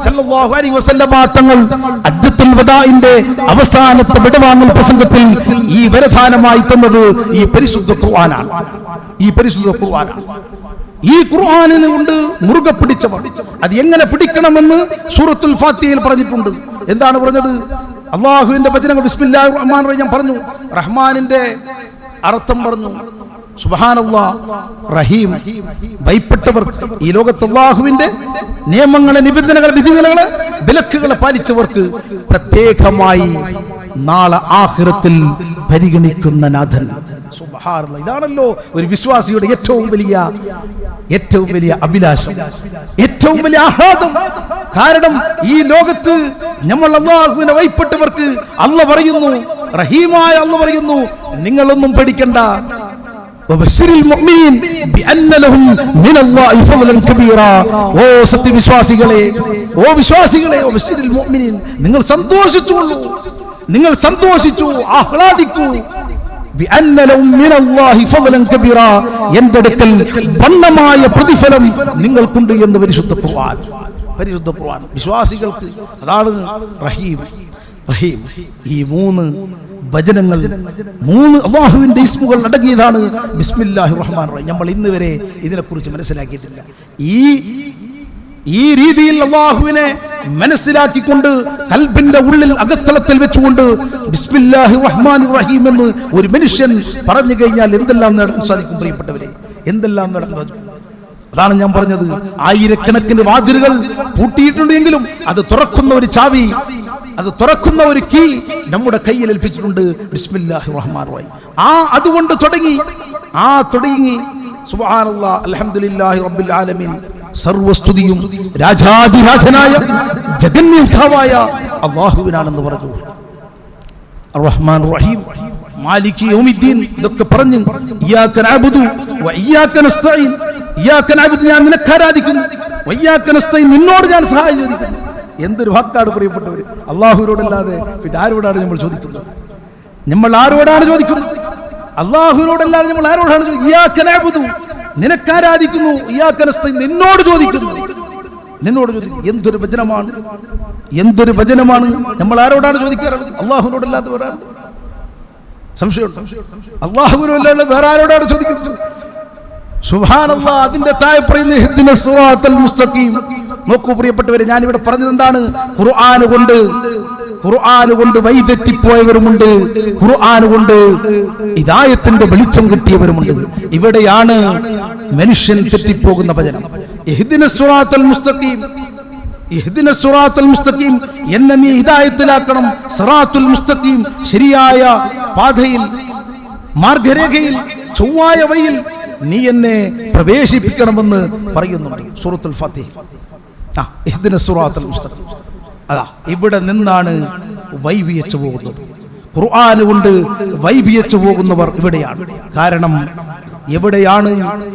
സല്ലല്ലാഹു അലൈഹി വസല്ലം തങ്ങൾ ഹജ്ജത്തുൽ വദാഇന്റെ അവസാനത്തെ വിടവാങ്ങൽ പ്രസംഗത്തിൽ ഈ വരദാനമായി തന്നത് ഈ പരിശുദ്ധ ഖുർആനാണ്. ഈ ഖുർആനിനെ കൊണ്ട് മുറുകെ പിടിച്ചവർ അത് എങ്ങനെ പിടിക്കണമെന്ന് സൂറത്തുൽ ഫാത്തിഹയിൽ പറഞ്ഞിട്ടുണ്ട്. എന്താണ് പറഞ്ഞത്? അല്ലാഹുവിന്റെ വചനങ്ങൾ ബിസ്മില്ലാഹിർ റഹ്മാനിർ റഹീം പറഞ്ഞു. റഹ്മാനിന്റെ അർത്ഥം പറഞ്ഞു. സുബ്ഹാനല്ലാഹ്, റഹീം, ഭയപ്പെട്ടവർക്ക്, ഈ ലോകത്ത് അല്ലാഹുവിന്റെ നിയമങ്ങളെ, നിബന്ധനകളെ, വിധികളെ, വിലക്കുകളെ പാലിച്ചവർക്ക് പ്രത്യേകമായി നാളെ ആഖിറത്തിൽ പരിഗണിക്കുന്ന നാഥൻ. സുബ്ഹാനല്ലാഹ്, ഇതാണല്ലോ ഒരു വിശ്വാസിയുടെ ഏറ്റവും വലിയ അഭിലാഷം, ഏറ്റവും വലിയ ആഹ്ലാദം. കാരണം ഈ ലോകത്ത് നമ്മൾ അല്ലാഹുവിനെ ഭയപ്പെട്ടവർക്ക് അല്ലാഹു പറയുന്നു, റഹീമായ അല്ലാഹു പറയുന്നു, നിങ്ങളൊന്നും പേടിക്കണ്ട, വബശ്ശിരിൽ മുഅ്മിനീൻ ബിഅന്ന ലഹും മിനല്ലാഹി ഫളൻ കബീറ. ഓ സത്യവിശ്വാസികളെ, ഓ വിശ്വാസികളെ, വബശ്ശിരിൽ മുഅ്മിനീൻ, നിങ്ങൾ സന്തോഷിച്ചുകൊള്ളൂ, നിങ്ങൾ സന്തോഷിച്ചു ആഹ്ലാദിക്കൂ. ബിഅന്ന ലഹും മിനല്ലാഹി ഫളൻ കബീറ, എൻ്റെ അടുക്കൽ വന്നമായ പ്രതിഫലം നിങ്ങൾക്കുണ്ട് എന്ന് പരിശുദ്ധ ഖുർആൻ. പരിശുദ്ധ ഖുർആൻ വിശ്വാസികൾക്ക് അതാണ് റഹീം. റഹീം ഈ 3 വചനങ്ങൾ, 3 അല്ലാഹുവിന്റെ ഇസ്മുകൾ അടങ്ങിയതാണ് ബിസ്മില്ലാഹിർ റഹ്മാനിർ റഹീം. നമ്മൾ ഇന്ന് വരെ ഇതിനെക്കുറിച്ച് മനസ്സിലാക്കിയിട്ടില്ല. ഈ രീതിയിൽ അല്ലാഹുവിനെ മനസ്സിലാക്കിക്കൊണ്ട് കൽബിന്റെ ഉള്ളിൽ അകത്തളത്തിൽ വെച്ചുകൊണ്ട് ബിസ്മില്ലാഹിർ റഹ്മാനിർ റഹീം എന്ന് ഒരു മനുഷ്യൻ പറഞ്ഞു കഴിഞ്ഞാൽ എന്തെല്ലാം നേടാൻ സാധിക്കും പ്രിയപ്പെട്ടവരെ, എന്തെല്ലാം നേടാൻ സാധിക്കും. അതാണ് ഞാൻ പറഞ്ഞത്, ആയിരക്കണക്കിന് വാതിലുകൾ പൂട്ടിയിട്ടുണ്ടെങ്കിലും അത് തുറക്കുന്ന ഒരു ചാവി, അത് തുറക്കുന്ന ഒരു കീ നമ്മുടെ കയ്യിൽ ഏൽപ്പിച്ചിട്ടുണ്ട്. ബിസ്മില്ലാഹിർ റഹ്മാനിർ റഹീം. അതുകൊണ്ട് തുടങ്ങി സുബ്ഹാനല്ലാഹ്, അൽഹംദുലില്ലാഹി റബ്ബിൽ ആലമീൻ. സർവസ്തുതിയും രാജാധിരാജനായ ജഗന്യഥാവായ അല്ലാഹുവിനാണെന്ന് പറഞ്ഞു. അർ-റഹ്മാനിർ റഹീം, മാലികി യൗമിദ്ദീൻ, ഇതൊക്കെ പറഞ്ഞു ഇയ്യാക നഅ്ബുദു വ ഇയ്യാക നസ്തഈൻ. ഇയ്യാക നഅ്ബുദു, ഞാൻ നിനക്ക് ആരാധിക്കുന്നു, വ ഇയ്യാക നസ്തഈൻ, നിന്നോട് ഞാൻ സഹായം ചോദിക്കുന്നു. എന്തൊരു വാക്കാണ് പ്രിയപ്പെട്ടവർ. അല്ലാഹുവിനോടല്ലാതെ പിന്നെ ആരോടാണ് നമ്മൾ ചോദിക്കുന്നത്? നമ്മൾ ആരോടാണ് ചോദിക്കുന്നത്? അല്ലാഹുവിനോടല്ലാതെ നമ്മൾ ആരോടാണ് ചോദിക്കുന്നത്? ഇയ്യാക നഅ്ബുദു, നിനക്ക് ആരാധിക്കുന്നു, ഇയ്യാക നസ്തഈൻ, നിന്നോട് ചോദിക്കുന്നു, നിന്നോട് ചോദിക്കുന്നു. എന്തൊരു വചനമാണ്, എന്തൊരു വചനമാണ്. നമ്മൾ ആരോടാണ് ചോദിക്കാറുള്ളത്? അല്ലാഹുവിനോടല്ലാതെ വേറെ സംശയമുണ്ട്? അല്ലാഹുവിനോടല്ലാതെ വേറെ ആരോടാണ് ചോദിക്കുന്നത്? സുബ്ഹാനല്ലാഹ്. അതിന്റെ താഴെ പറയുന്ന ഇഹ്ദിനസ് സിറാത്തൽ മുസ്തഖീം. നോക്കൂ പ്രിയപ്പെട്ടവരെ, ഞാനിവിടെ പറഞ്ഞത് എന്താണ്? ഖുർആൻ കൊണ്ട് വഴിതെറ്റിപ്പോയവരുമുണ്ട്, ഖുർആൻ കൊണ്ട് ഹിദായത്തിന്റെ വെളിച്ചം കിട്ടിയവരുമുണ്ട്. ഇവിടെയാണ് മനുഷ്യൻ തെറ്റിപ്പോകുന്ന വചനം. ഇഹ്ദിനസ് സിറാത്തൽ മുസ്തഖീം, ഇഹ്ദിനസ് സിറാത്തൽ മുസ്തഖീം, എന്നെ നീ ഹിദായത്തിലാക്കണം. സിറാത്തുൽ മുസ്തഖീം, ശരിയായ പാതയിൽ, മാർഗരേഖയിൽ, ചൊവ്വായ വഴിയിൽ നീ എന്നെ പ്രവേശിപ്പിക്കണമെന്ന് പറയുന്നുണ്ട് സൂറത്തുൽ ഫാത്തിഹ. ഇഹ്ദിനസ് സിറാത്തൽ മുസ്തഖീം. അതാ ഇവിടെ നിന്നാണ് വൈവിയച്ചു പോകുന്നത്. ഖുർആൻ കൊണ്ട് വൈവിയച്ചു പോകുന്നവർ ഇവിടെയാണ്. കാരണം എവിടെയാണ്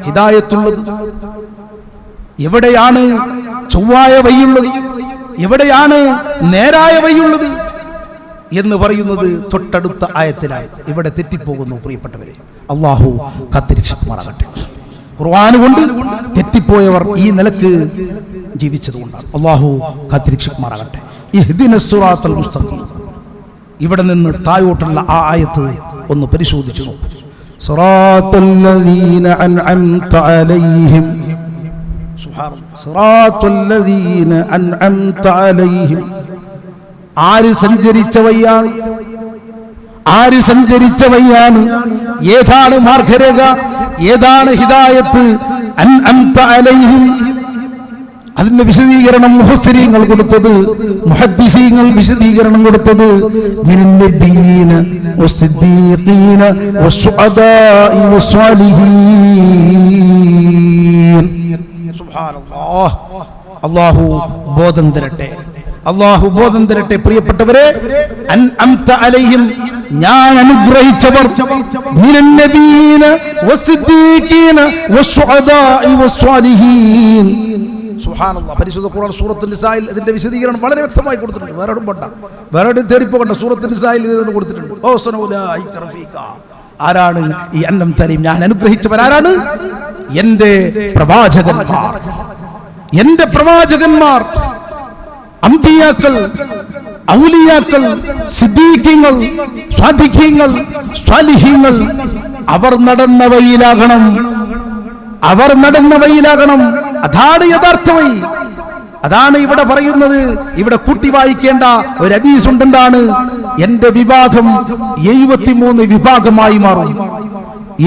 ഹിദായത്തുള്ളത്, എവിടെയാണ് ചൊവ്വായ വഴിയുള്ളത്, എവിടെയാണ് നേരായ വഴിയുള്ളത് എന്ന് പറയുന്നത് തൊട്ടടുത്ത ആയത്തിലായി. ഇവിടെ തെറ്റിപ്പോകുന്നു പ്രിയപ്പെട്ടവരെ. അല്ലാഹു കാത്തിരക്ഷിക്കുമാറാകട്ടെ. ഖുർആൻ കൊണ്ട് തെറ്റിപ്പോയവർ ഈ നിലക്ക് ജീവിച്ചതുകൊണ്ടാണ്. അല്ലാഹു കാത്തിരക്ഷിക്കുമാറാകട്ടെ. ഇഹ്ദിനസ് സിറാത്തൽ മുസ്തഖീം, ഇവിടെ നിന്ന് താഴോട്ടുള്ള ആ ആയത്ത് ഒന്ന് പരിശോധിച്ചു നോക്കൂ. സിറാത്തൽ ലദീന അൻഅംത അലൈഹിം, സുബ്ഹാനല്ലാഹ്, സിറാത്തൽ ലദീന അൻഅംത അലൈഹിം. ആര് സഞ്ചരിച്ച വഴിയാണ്, ആര് സഞ്ചരിച്ച വഴിയാണ്, ഏതാണ് മാർഗരേഖ, ഏതാണ് ഹിദായത്ത്? അൻഅംത അലൈഹിം. അതിന്റെ വിശദീകരണം മുഫസ്സിരീങ്ങൾ കൊടുത്തത്, മുഹദ്ദിസീങ്ങൾ വിശദീകരണം കൊടുത്തത് മിനൻ നബിയ്യീന വസ്സിദ്ദീഖീന വസ്സുഅദാഇ വസ്സാലിഹീൻ. സുബ്ഹാനല്ലാഹ്. അല്ലാഹു ബോധം തരട്ടെ, അല്ലാഹു ബോധം തരട്ടെ. പ്രിയപ്പെട്ടവരെ, അൻഅംത അലൈഹിം, ഞാൻ അനുഗ്രഹിച്ചവർ, മിനൻ നബിയ്യീന വസ്സിദ്ദീഖീന വസ്സുഅദാഇ വസ്സാലിഹീൻ. സുബ്ഹാനല്ലാഹ്. പരിശുദ്ധ ഖുർആൻ സൂറത്തുൽ നിസായിൽ ഇതിന്റെ വിശദീകരണം വളരെ വ്യക്തമായി കൊടുത്തിട്ടുണ്ട്. വേറെ എവിടെയും തേടിപ്പോകണ്ട. സൂറത്തുൽ നിസായിൽ ഇത് കൊടുത്തിട്ടുണ്ട്. ഓ സനഉലൈക റഫീഖ. ആരാണ് ഈ അന്നം തരീം? ഞാൻ അനുഗ്രഹിച്ചവർ ആരാണ്? എന്റെ പ്രവാചകന്മാർ, എന്റെ പ്രവാചകന്മാർ, അംബിയാക്കൾ, ഔലിയാക്കൾ, സിദ്ദീഖീങ്ങൾ, സ്വാദിഖീങ്ങൾ, സ്വാലിഹീങ്ങൾ. അവർ നടന്ന വഴിയിലാകണം, അവർ നടന്ന വഴിയിലാകണം. അതാണ് യഥാർത്ഥ വഴി. അതാണ് ഇവിടെ പറയുന്നത്. ഇവിടെ കൂട്ടി വായിക്കേണ്ട ഒരു ഹദീസ് ഉണ്ടെന്താണ്? എന്റെ വിഭാഗം 73 വിഭാഗമായി മാറും.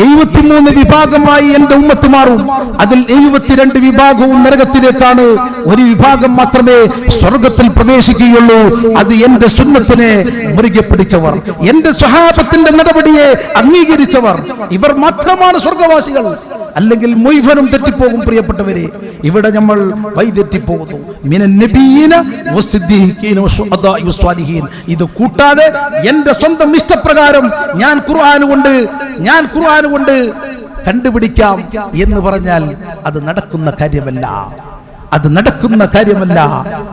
73 വിഭാഗമായി എന്റെ ഉമ്മത്ത് മാറും. അതിൽ 72 വിഭാഗവും നരകത്തിലേക്കാണ്. ഒരു വിഭാഗം മാത്രമേ സ്വർഗത്തിൽ പ്രവേശിക്കുകയുള്ളൂ. അത് എന്റെ സുന്നത്തിനെ മുറുകെ പിടിച്ചവർ, എന്റെ സ്വഹാബത്തിന്റെ നടപടിയെ അംഗീകരിച്ചവർ. ഇവർ മാത്രമാണ് സ്വർഗവാസികൾ. അല്ലെങ്കിൽ മുഴുവനും തെറ്റിപ്പോകും പ്രിയപ്പെട്ടവരെ. ഇവിടെ നമ്മൾ വഴിതെറ്റിപ്പോകുന്നു. മിനൻ നബിയ്യീന വസ്സിദ്ദീഖീന വസ്സുഅദാഇ വസ്സാലിഹീൻ. ഇത് കൂട്ടാതെ എന്റെ സ്വന്തം ഇഷ്ടപ്രകാരം ഞാൻ ഖുർആൻ കൊണ്ട് കണ്ടുപിടിക്കാം എന്ന് പറഞ്ഞാൽ അത് നടക്കുന്ന കാര്യമല്ല. അത് നടക്കുന്ന കാര്യമല്ല.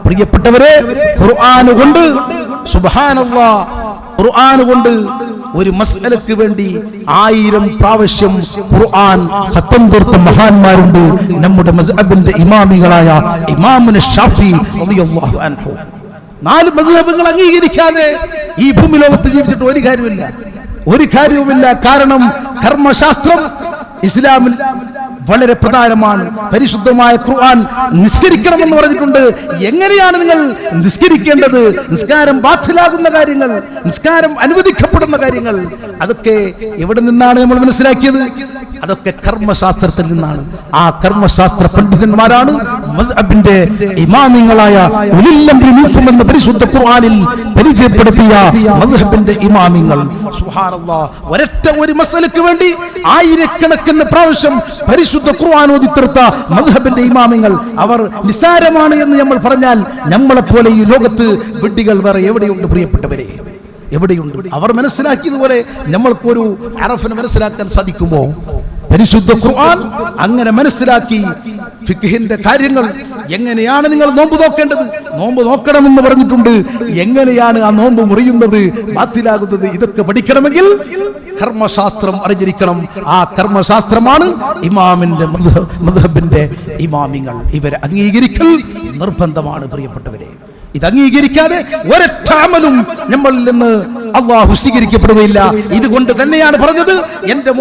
പ്രിയപ്പെട്ടവരെ, ഖുർആൻ കൊണ്ട് സുബ്ഹാനല്ലാഹ്, ഖുർആൻ കൊണ്ട് ഒരു മസ്അലക്ക് വേണ്ടി 1000 പ്രാവശ്യം ഖുർആൻ ഖത്തം തീർത്ത മഹാന്മാരുണ്ട്. നമ്മുടെ മസ്ഹബിന്റെ ഇമാമികളായ ഇമാമുന ഷാഫി റളിയല്ലാഹു അൻഹു. 4 മദ്ഹബുകൾ അംഗീകരിക്കാതെ ഈ ഭൂമി ലോകത്ത് ജീവിച്ചിട്ട് ഒരു കാര്യവുമില്ല. കാരണം കർമ്മശാസ്ത്രം ഇസ്ലാമിൽ വളരെ പ്രധാനമാണ്. പരിശുദ്ധമായ ഖുർആൻ നിസ്കരിക്കണമെന്ന് പറഞ്ഞിട്ടുണ്ട്. എങ്ങനെയാണ് നിങ്ങൾ നിസ്കരിക്കേണ്ടത്? നിസ്കാരം ബാത്തിലാകുന്ന കാര്യങ്ങൾ, നിസ്കാരം അനുവദിക്കപ്പെടുന്ന കാര്യങ്ങൾ, അതൊക്കെ എവിടെ നിന്നാണ് നമ്മൾ മനസ്സിലാക്കിയത്? അതൊക്കെ കർമ്മശാസ്ത്രത്തിൽ നിന്നാണ്. ആ കർമ്മശാസ്ത്ര പണ്ഡിതന്മാരാണ് മദ്ഹബിന്റെ ഇമാമിങ്ങളായ ഉലുൽ അംരി മിൻകും എന്ന പരിശുദ്ധ ഖുർആനിൽ പരിചയപ്പെടുത്തിയ മദ്ഹബിന്റെ ഇമാമിങ്ങൾ. സുബ്ഹാനല്ലാഹ്, ഒരൊറ്റ ഒരു മസലക്ക് വേണ്ടി 1000കണക്കിന് പ്രാവശ്യം പരിശുദ്ധ ഖുർആൻ ഓതി തീർത്ത മദ്ഹബിന്റെ ഇമാമിങ്ങൾ. അവർ നിസാരമാണ് എന്ന് നമ്മൾ പറഞ്ഞാൽ നമ്മളെപ്പോലെ ഈ ലോകത്ത് വിഡ്ഢികൾ വേറെ എവിടെയുണ്ട്? പ്രിയപ്പെട്ടവരെ, എവിടെയുണ്ട്? അവർ മനസ്സിലാക്കിയതുപോലെ നമ്മൾക്കൊരു അറഫിനെ മനസ്സിലാക്കാൻ സാധിക്കുമോ? പരിശുദ്ധ ഖുർആൻ അങ്ങനെ മനസ്സിലാക്കി ഫിഖ്ഹിന്റെ കാര്യങ്ങൾ, എങ്ങനെയാണ് നിങ്ങൾ നോമ്പ് നോക്കേണ്ടത്, നോമ്പ് നോക്കണമെന്ന് പറഞ്ഞിട്ടുണ്ട്. എങ്ങനെയാണ് ആ നോമ്പ് മുറിയുന്നത്, ബാത്തിലാകുന്നത്, ഇതൊക്കെ പഠിക്കണമെങ്കിൽ കർമ്മശാസ്ത്രം അറിഞ്ഞിരിക്കണം. ആ കർമ്മശാസ്ത്രമാണ് ഇമാമിന്റെ മദ്ഹബിന്റെ ഇമാമിങ്ങൾ. ഇവരെ അംഗീകരിക്കൽ നിർബന്ധമാണ് പ്രിയപ്പെട്ടവരെ. ഇത് അംഗീകരിക്കാതെ ഒരൊറ്റ അമലും നമ്മളിൽ നിന്ന് അല്ലാഹു സ്വീകരിക്കപ്പെടുകയില്ല. ഇതുകൊണ്ട് തന്നെയാണ് പറഞ്ഞത്, എന്റെ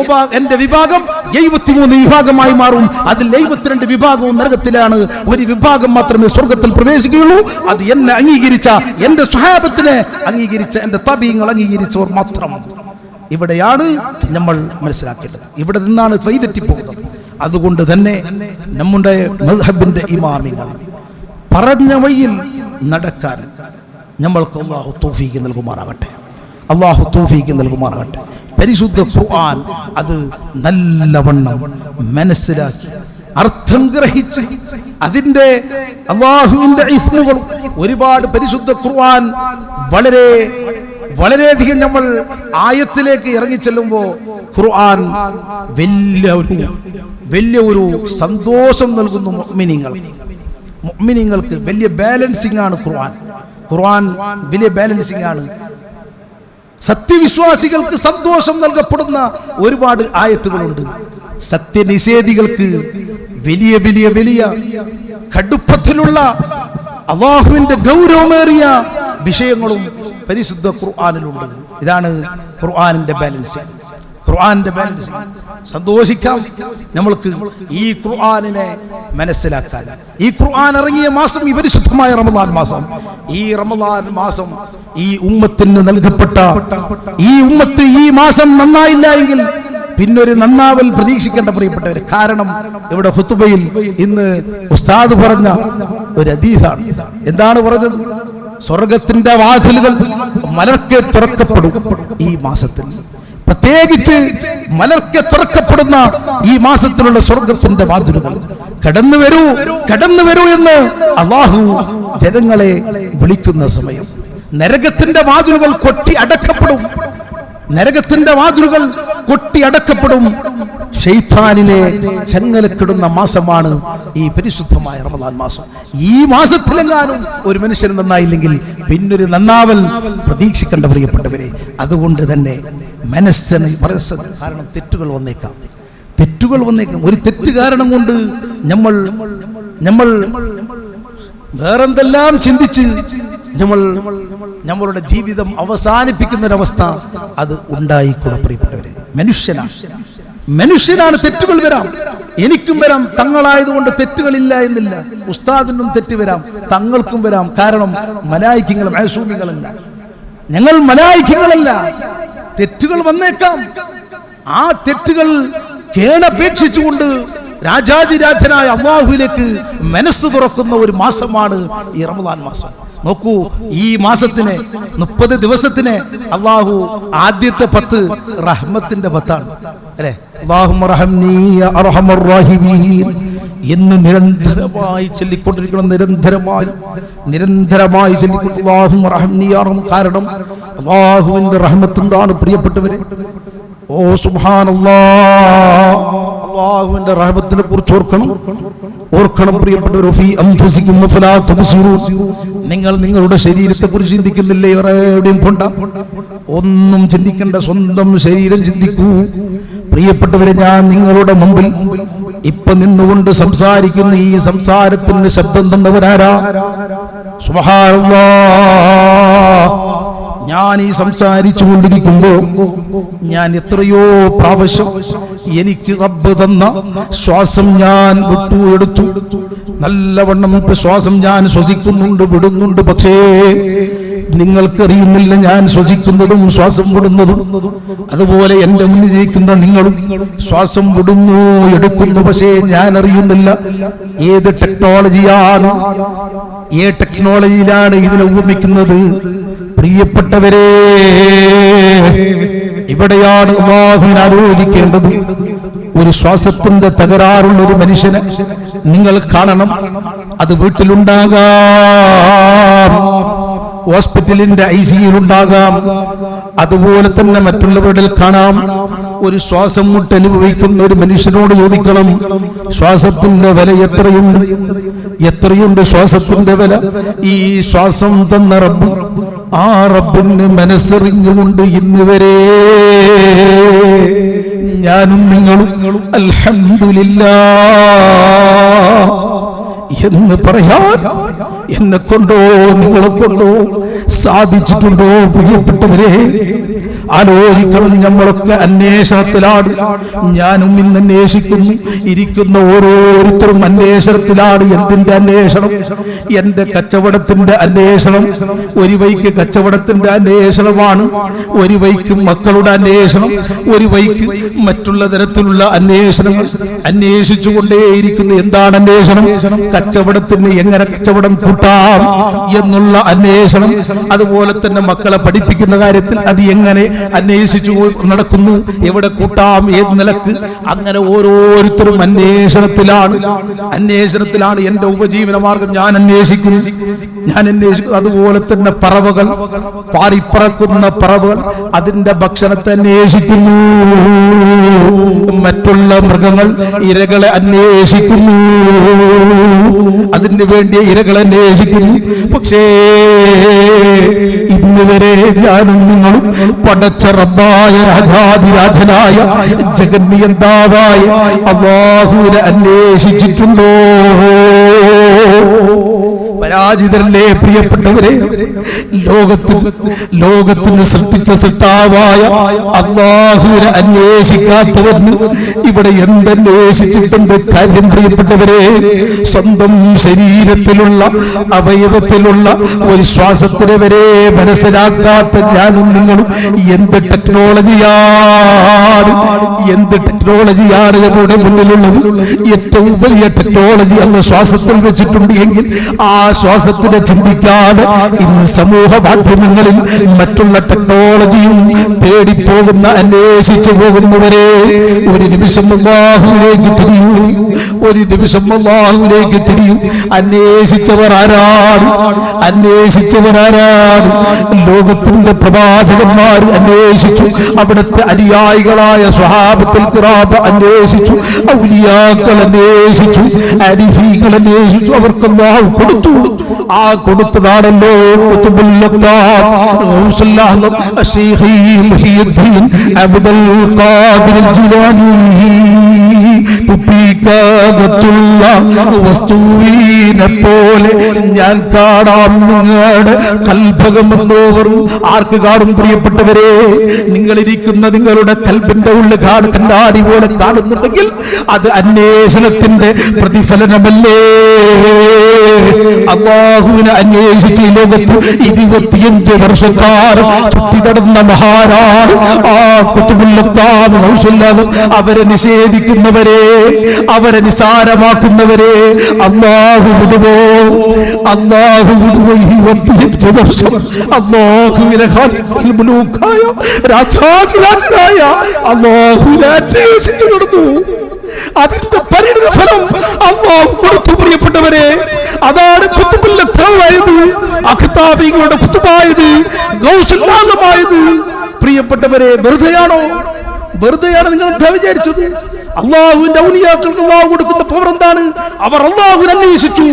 വിഭാഗം 73 വിഭാഗമായി മാറും. അതിൽ 72 വിഭാഗവും നരകത്തിലാണ്. ഒരു വിഭാഗം മാത്രമേ സ്വർഗത്തിൽ പ്രവേശിക്കുകയുള്ളൂ. അത് എന്നെ അംഗീകരിച്ച, എന്റെ സ്വഹാബത്തിനെ അംഗീകരിച്ച, എന്റെ തബീങ്ങൾ അംഗീകരിച്ചവർ മാത്രം. ഇവിടെയാണ് നമ്മൾ മനസ്സിലാക്കേണ്ടത്. ഇവിടെ നിന്നാണ് വഴിതെറ്റിപ്പോകുന്നത്. അതുകൊണ്ട് തന്നെ നമ്മുടെ മദ്ഹബിന്റെ ഇമാമിങ്ങൾ പറഞ്ഞ വഴിയിൽ നടക്കാൻ നമ്മൾക്ക് അല്ലാഹു തൗഫീഖ് നൽകുമാറാകട്ടെ. അല്ലാഹു തൗഫീഖ് നൽകുമാറാകട്ടെ. പരിശുദ്ധ ഖുർആൻ അത് നല്ലവണ്ണം മനസ്സിലാക്കി അർത്ഥം ഗ്രഹിച്ച് അതിന്റെ അല്ലാഹുവിന്റെ ഇസ്മുകൾ ഒരുപാട് പരിശുദ്ധ ഖുർആൻ വളരെയധികം നമ്മൾ ആയത്തിലേക്ക് ഇറങ്ങിച്ചെല്ലുമ്പോൾ ഖുർആൻ വലിയ ഒരു സന്തോഷം നൽകുന്നു മുഅ്മിനീങ്ങൾക്ക്. വലിയ ബാലൻസിംഗ് ആണ് ഖുർആൻ വലിയ ബാലൻസിംഗ് ആണ്. സത്യവിശ്വാസികൾക്ക് സന്തോഷം നൽകപ്പെടുന്ന ഒരുപാട് ആയത്തുകളുണ്ട്. സത്യനിഷേധികൾക്ക് വലിയ വലിയ വലിയ കടുപ്പത്തിലുള്ള അല്ലാഹുവിന്റെ ഗൗരവമേറിയ വിഷയങ്ങളും പരിശുദ്ധ ഖുർആനിലുണ്ട്. ഇതാണ് ഖുർആനിന്റെ ബാലൻസിംഗ്. സന്തോഷിക്കാം നമ്മൾക്ക് ഈ ഖുർആനിനെ മനസ്സിലാക്കാൻ. ഈ ഖുർആൻ ഇറങ്ങിയ മാസം ഈ പരിശുദ്ധമായ റമദാൻ മാസം. ഈ റമദാൻ മാസം ഈ ഉമ്മത്തിന് നൽകപ്പെട്ട, ഈ ഉമ്മത്ത് ഈ മാസം നന്നായില്ല എങ്കിൽ പിന്നൊരു നന്നാവൽ പ്രതീക്ഷിക്കേണ്ട പ്രിയപ്പെട്ടവർ. കാരണം ഇവിടെ ഖുതുബയിൽ ഇന്ന് ഉസ്താദ് പറഞ്ഞ ഒരു ഹദീസാണ്. എന്താണ് പറഞ്ഞത്? സ്വർഗത്തിന്റെ വാതിലുകൾ മലർക്കെ തുറക്കപ്പെടും ഈ മാസത്തിൽ. പ്രത്യേകിച്ച് മലർക്കെ തുറക്കപ്പെടുന്ന ഈ മാസത്തിലുള്ള സ്വർഗത്തിന്റെ വാതിലുകൾ കടന്നു വരൂ എന്ന് അല്ലാഹു ജനങ്ങളെ വിളിക്കുന്ന സമയം നരകത്തിന്റെ വാതിലുകൾ കൊട്ടി അടക്കപ്പെടും. ശൈത്താനിനെ ചങ്ങലക്കിടുന്ന മാസമാണ് ഈ പരിശുദ്ധമായ റമദാൻ മാസം. ഈ മാസത്തിലെങ്ങാനും ഒരു മനുഷ്യൻ നന്നായില്ലെങ്കിൽ പിന്നൊരു നന്നാവൽ പ്രതീക്ഷിക്കേണ്ട പ്രിയപ്പെട്ടവരെ. അതുകൊണ്ട് തന്നെ മനസ്സിന് കാരണം തെറ്റുകൾ വന്നേക്കാം. ഒരു തെറ്റ് കാരണം കൊണ്ട് നമ്മൾ വേറെന്തെല്ലാം ചിന്തിച്ച് നമ്മളുടെ ജീവിതം അവസാനിപ്പിക്കുന്നൊരവസ്ഥ അത് ഉണ്ടായിക്കൂടാ പ്രിയപ്പെട്ടവരെ. മനുഷ്യനാണ്. തെറ്റുകൾ വരാം, എനിക്കും വരാം. തങ്ങളായതുകൊണ്ട് തെറ്റുകളില്ല എന്നില്ല. ഉസ്താദിനും തെറ്റ് വരാം, തങ്ങൾക്കും വരാം. കാരണം മലായികകൾ മഅസൂമികളല്ല, ഞങ്ങൾ മലായികകളല്ല. തെറ്റുകൾ വന്നേക്കാം. ആ തെറ്റുകൾ കേണപേക്ഷിച്ചുകൊണ്ട് രാജാതിരാജനായ അല്ലാഹുവിലേക്ക് മനസ്സ് തുറക്കുന്ന ഒരു മാസമാണ് ഈ റമദാൻ മാസം. നോക്കൂ, ഈ മാസത്തിന് 30 ദിവസത്തിന് അല്ലാഹു ആദ്യത്തെ 10 റഹ്മത്തിന്റെ 10 അല്ലേ? അല്ലാഹുമ്മ റഹംനി യാ അർഹമർ റഹീമീൻ എന്ന് നിരന്തരമായി ചൊല്ലിക്കൊണ്ടിരിക്കണം. നിരന്തരമായി ചൊല്ലിക്കൊണ്ട് അല്ലാഹുമ്മ റഹംനി യാ അർഹം. കാരണം അല്ലാഹുവിന്റെ റഹ്മത്ത് എന്താണ് പ്രിയപ്പെട്ടവരെ? ഓ സുബ്ഹാനല്ലാഹ്, അല്ലാഹുവിന്റെ റഹ്മത്തിനെ കുറിച്ച് ഓർക്കണം പ്രിയപ്പെട്ടവരേ. ഫീ അൻഫുസികും ഫലാ തുബ്സിറൂൻ, നിങ്ങൾ നിങ്ങളുടെ ശരീരത്തെ കുറിച്ച് ചിന്തിക്കുന്നില്ലേ? എവിടെയും കൊണ്ട ഒന്നും ചിന്തിക്കേണ്ട, സ്വന്തം ശരീരം ചിന്തിക്കൂ. പ്രിയപ്പെട്ടവരെ, ഞാൻ നിങ്ങളുടെ മുമ്പിൽ ഇപ്പൊ നിന്നുകൊണ്ട് സംസാരിക്കുന്ന ഈ സംസാരത്തിന്റെ ശബ്ദം തന്നവരാരാ? സുബ്ഹാനല്ലാഹ്, ഞാൻ ഈ സംസാരിച്ചു കൊണ്ടിരിക്കുമ്പോ ഞാൻ എത്രയോ പ്രാവശ്യം എനിക്ക് റബ്ബ് തന്ന ശ്വാസം ഞാൻ എടുത്തു. നല്ലവണ്ണം ശ്വാസം ഞാൻ ശ്വസിക്കുന്നുണ്ട്, വിടുന്നുണ്ട്. പക്ഷേ നിങ്ങൾക്കറിയുന്നില്ല ഞാൻ ശ്വസിക്കുന്നതും ശ്വാസം വിടുന്നതും. അതുപോലെ എന്റെ മുന്നിലിരിക്കുന്ന നിങ്ങളും ശ്വാസം വിടുന്നു, എടുക്കുന്നു. പക്ഷേ ഞാൻ അറിയുന്നില്ല ഏത് ടെക്നോളജിയാണ്, ടെക്നോളജിയിലാണ് ഇതിനെ ഉപമിക്കുന്നത്. പ്രിയപ്പെട്ടവരെ, ഇവിടെയാണ് അല്ലാഹുവിനെ ആലോചിക്കേണ്ടത്. ഒരു ശ്വാസത്തിന്റെ തകരാറുള്ള ഒരു മനുഷ്യനെ നിങ്ങൾ കാണണം. അത് വീട്ടിലുണ്ടാകാം, ഹോസ്പിറ്റലിന്റെ ICU ഉണ്ടാകാം, അതുപോലെ തന്നെ മറ്റുള്ളവരിൽ കാണാം. ഒരു ശ്വാസം മുട്ട് അനുഭവിക്കുന്ന ഒരു മനുഷ്യനോട് ചോദിക്കണം, ശ്വാസത്തിന്റെ വില എത്രയുണ്ട് ശ്വാസത്തിന്റെ വില? ഈ ശ്വാസം തന്ന റബ്ബ്, ആ റബ്ബിന് മനസ്സറിഞ്ഞുകൊണ്ട് ഇന്ന് വരെ ഞാനും നിങ്ങളും അൽഹംദുലില്ലാഹ് എന്ന് പറയാൻ എന്നെ കൊണ്ടോ നിങ്ങളെ കൊണ്ടോ സാധിച്ചിട്ടുണ്ടോ? പ്രിയപ്പെട്ടവരെ, ആലോചിക്കണം. നമ്മളൊക്കെ അന്വേഷണത്തിലാണ്. ഞാനും ഇന്ന് അന്വേഷിക്കുന്നു, ഇരിക്കുന്ന ഓരോരുത്തരും അന്വേഷണത്തിലാണ്. എന്തിന്റെ അന്വേഷണം? എന്റെ കച്ചവടത്തിന്റെ അന്വേഷണം. ഒരു വഴിക്ക് കച്ചവടത്തിന്റെ അന്വേഷണമാണ്, ഒരു വഴിക്ക് മക്കളുടെ അന്വേഷണം, ഒരു വഴിക്ക് മറ്റുള്ള തരത്തിലുള്ള അന്വേഷണങ്ങൾ അന്വേഷിച്ചുകൊണ്ടേയിരിക്കുന്നു. എന്താണ് അന്വേഷണം? കച്ചവടത്തിന് എങ്ങനെ കച്ചവടം കൂട്ടാം എന്നുള്ള അന്വേഷണം. അതുപോലെ തന്നെ മക്കളെ പഠിപ്പിക്കുന്ന കാര്യത്തിൽ അത് എങ്ങനെ അന്വേഷിച്ചു നടക്കുന്നു, എവിടെ കൂട്ടാം, ഏത് നിലക്ക്. അങ്ങനെ ഓരോരുത്തരും അന്വേഷണത്തിലാണ്. എന്റെ ഉപജീവന മാർഗം ഞാൻ അന്വേഷിക്കുന്നു. അതുപോലെ തന്നെ പറവകൾ, പാറിപ്പറക്കുന്ന പറവകൾ അതിന്റെ ഭക്ഷണത്തെ അന്വേഷിക്കുന്നു. മറ്റുള്ള മൃഗങ്ങൾ ഇരകളെ അന്വേഷിക്കുന്നു, അതിന് വേണ്ടിയ ഇരകളെ അന്വേഷിക്കുന്നു. പക്ഷേ ഇന്നുവരെ ഞാനും നിങ്ങളും പടച്ച റബ്ബായ രാജാധിരാജനായ ജഗന്നിയന്താവായ അല്ലാഹുവിനെ അന്വേഷിച്ചിട്ടുണ്ടോ? പരാജിതരല്ലേ പ്രിയപ്പെട്ടവരെ? ലോകത്തിന് സൃഷ്ടിച്ച സൃഷ്ടാവായ അല്ലാഹുവിനെ അന്വേഷിക്കാത്തവന് ഇവിടെ എന്തന്വേഷിച്ചിട്ടുണ്ട് കാര്യം? പ്രിയപ്പെട്ടവരെ, സ്വന്തം ശരീരത്തിലുള്ള അവയവത്തിലുള്ള ഒരു ശ്വാസത്തിനെ വരെ മനസ്സിലാക്കാത്ത ഞാനും നിങ്ങളും എന്ത് ടെക്നോളജിയാണ് നമ്മുടെ മുന്നിലുള്ളത്? ഏറ്റവും വലിയ ടെക്നോളജി അന്ന് ശ്വാസത്തിൽ വെച്ചിട്ടുണ്ട് എങ്കിൽ ആ ശ്വാസത്തിനെ ചിന്തിക്കാതെ ഇന്ന് സമൂഹ മാധ്യമങ്ങളിൽ മറ്റുള്ള ടെക്നോളജിയും തേടിപ്പോകുന്ന, അന്വേഷിച്ചു പോകുന്നവരെ ഒരു നിമിഷം അല്ലാഹുവിലേക്ക് തിരിയൂ. അന്വേഷിച്ചവർ ആരാണ്? ലോകത്തിന്റെ പ്രവാചകന്മാർ അന്വേഷിച്ചു, അവിടുത്തെ അനുയായികളായ സ്വഹാബത്തുൽ കിറാം അന്വേഷിച്ചു, ഔലിയാക്കൾ അന്വേഷിച്ചു, അരിഫീകൾ അന്വേഷിച്ചു. അവർക്ക് അല്ലാഹു കൊടുത്തു. ആ കൊടുത്തതാണല്ലോ അബ്ദുൽ ഖാദിർ ജിലാനി. തുപ്പിക്കകത്തുള്ള വസ്തുവിനെ പോലെ ഞാൻ കാണാം നിങ്ങളുടെ കൽഭകമെന്നോവർ. ആർക്ക് കാണും പ്രിയപ്പെട്ടവരെ? നിങ്ങളിരിക്കുന്ന നിങ്ങളുടെ കൽബിന്റെ ഉള്ളിൽ കണ്ണാടി പോലെ കാണുന്നുണ്ടെങ്കിൽ അത് അന്വേഷണത്തിന്റെ പ്രതിഫലനമല്ലേ? അല്ലാഹുവിനെ അന്വേഷിച്ച് ഈ ലോകത്ത് 25 വർഷക്കാലം ചുറ്റി നടന്ന മഹാരാണ് ആ ഖുതുബുൽ ഗൗസുല്ലാദ്. അവരെ നിഷേധിക്കുന്നവരെ, അവരെ നിസാരമാക്കുന്നവരെ അല്ലാഹു വിടുവോ? 25 വർഷം അല്ലാഹുവിനെ ഖാലിഖുൽ മുലൂക്കായ രാജാധിരാജനായ അല്ലാഹുവിനെ അന്വേഷിച്ചു നടന്നു. അതിന്റെ പരിണിത ഫലം അല്ലാഹു കൊടുത്തു പ്രിയപ്പെട്ടവരെ. അതാണ് ഖുതുബുൽ അഖ്താബായത്, അഖ്താബികളുടെ ഖുതുബായത്, ഗൗസുൽ ആലമായത്. പ്രിയപ്പെട്ടവരെ, വെറുതെയാണോ? വെറുതെയാണ് നിങ്ങൾ എന്താ വിചാരിച്ചത്? അള്ളാഹുവിന്റെ ഔലിയാക്കൾക്ക് അള്ളാഹു കൊടുക്കുന്ന പവർ എന്താണ്? അവർ അള്ളാഹുവിനെ അന്വേഷിച്ചു.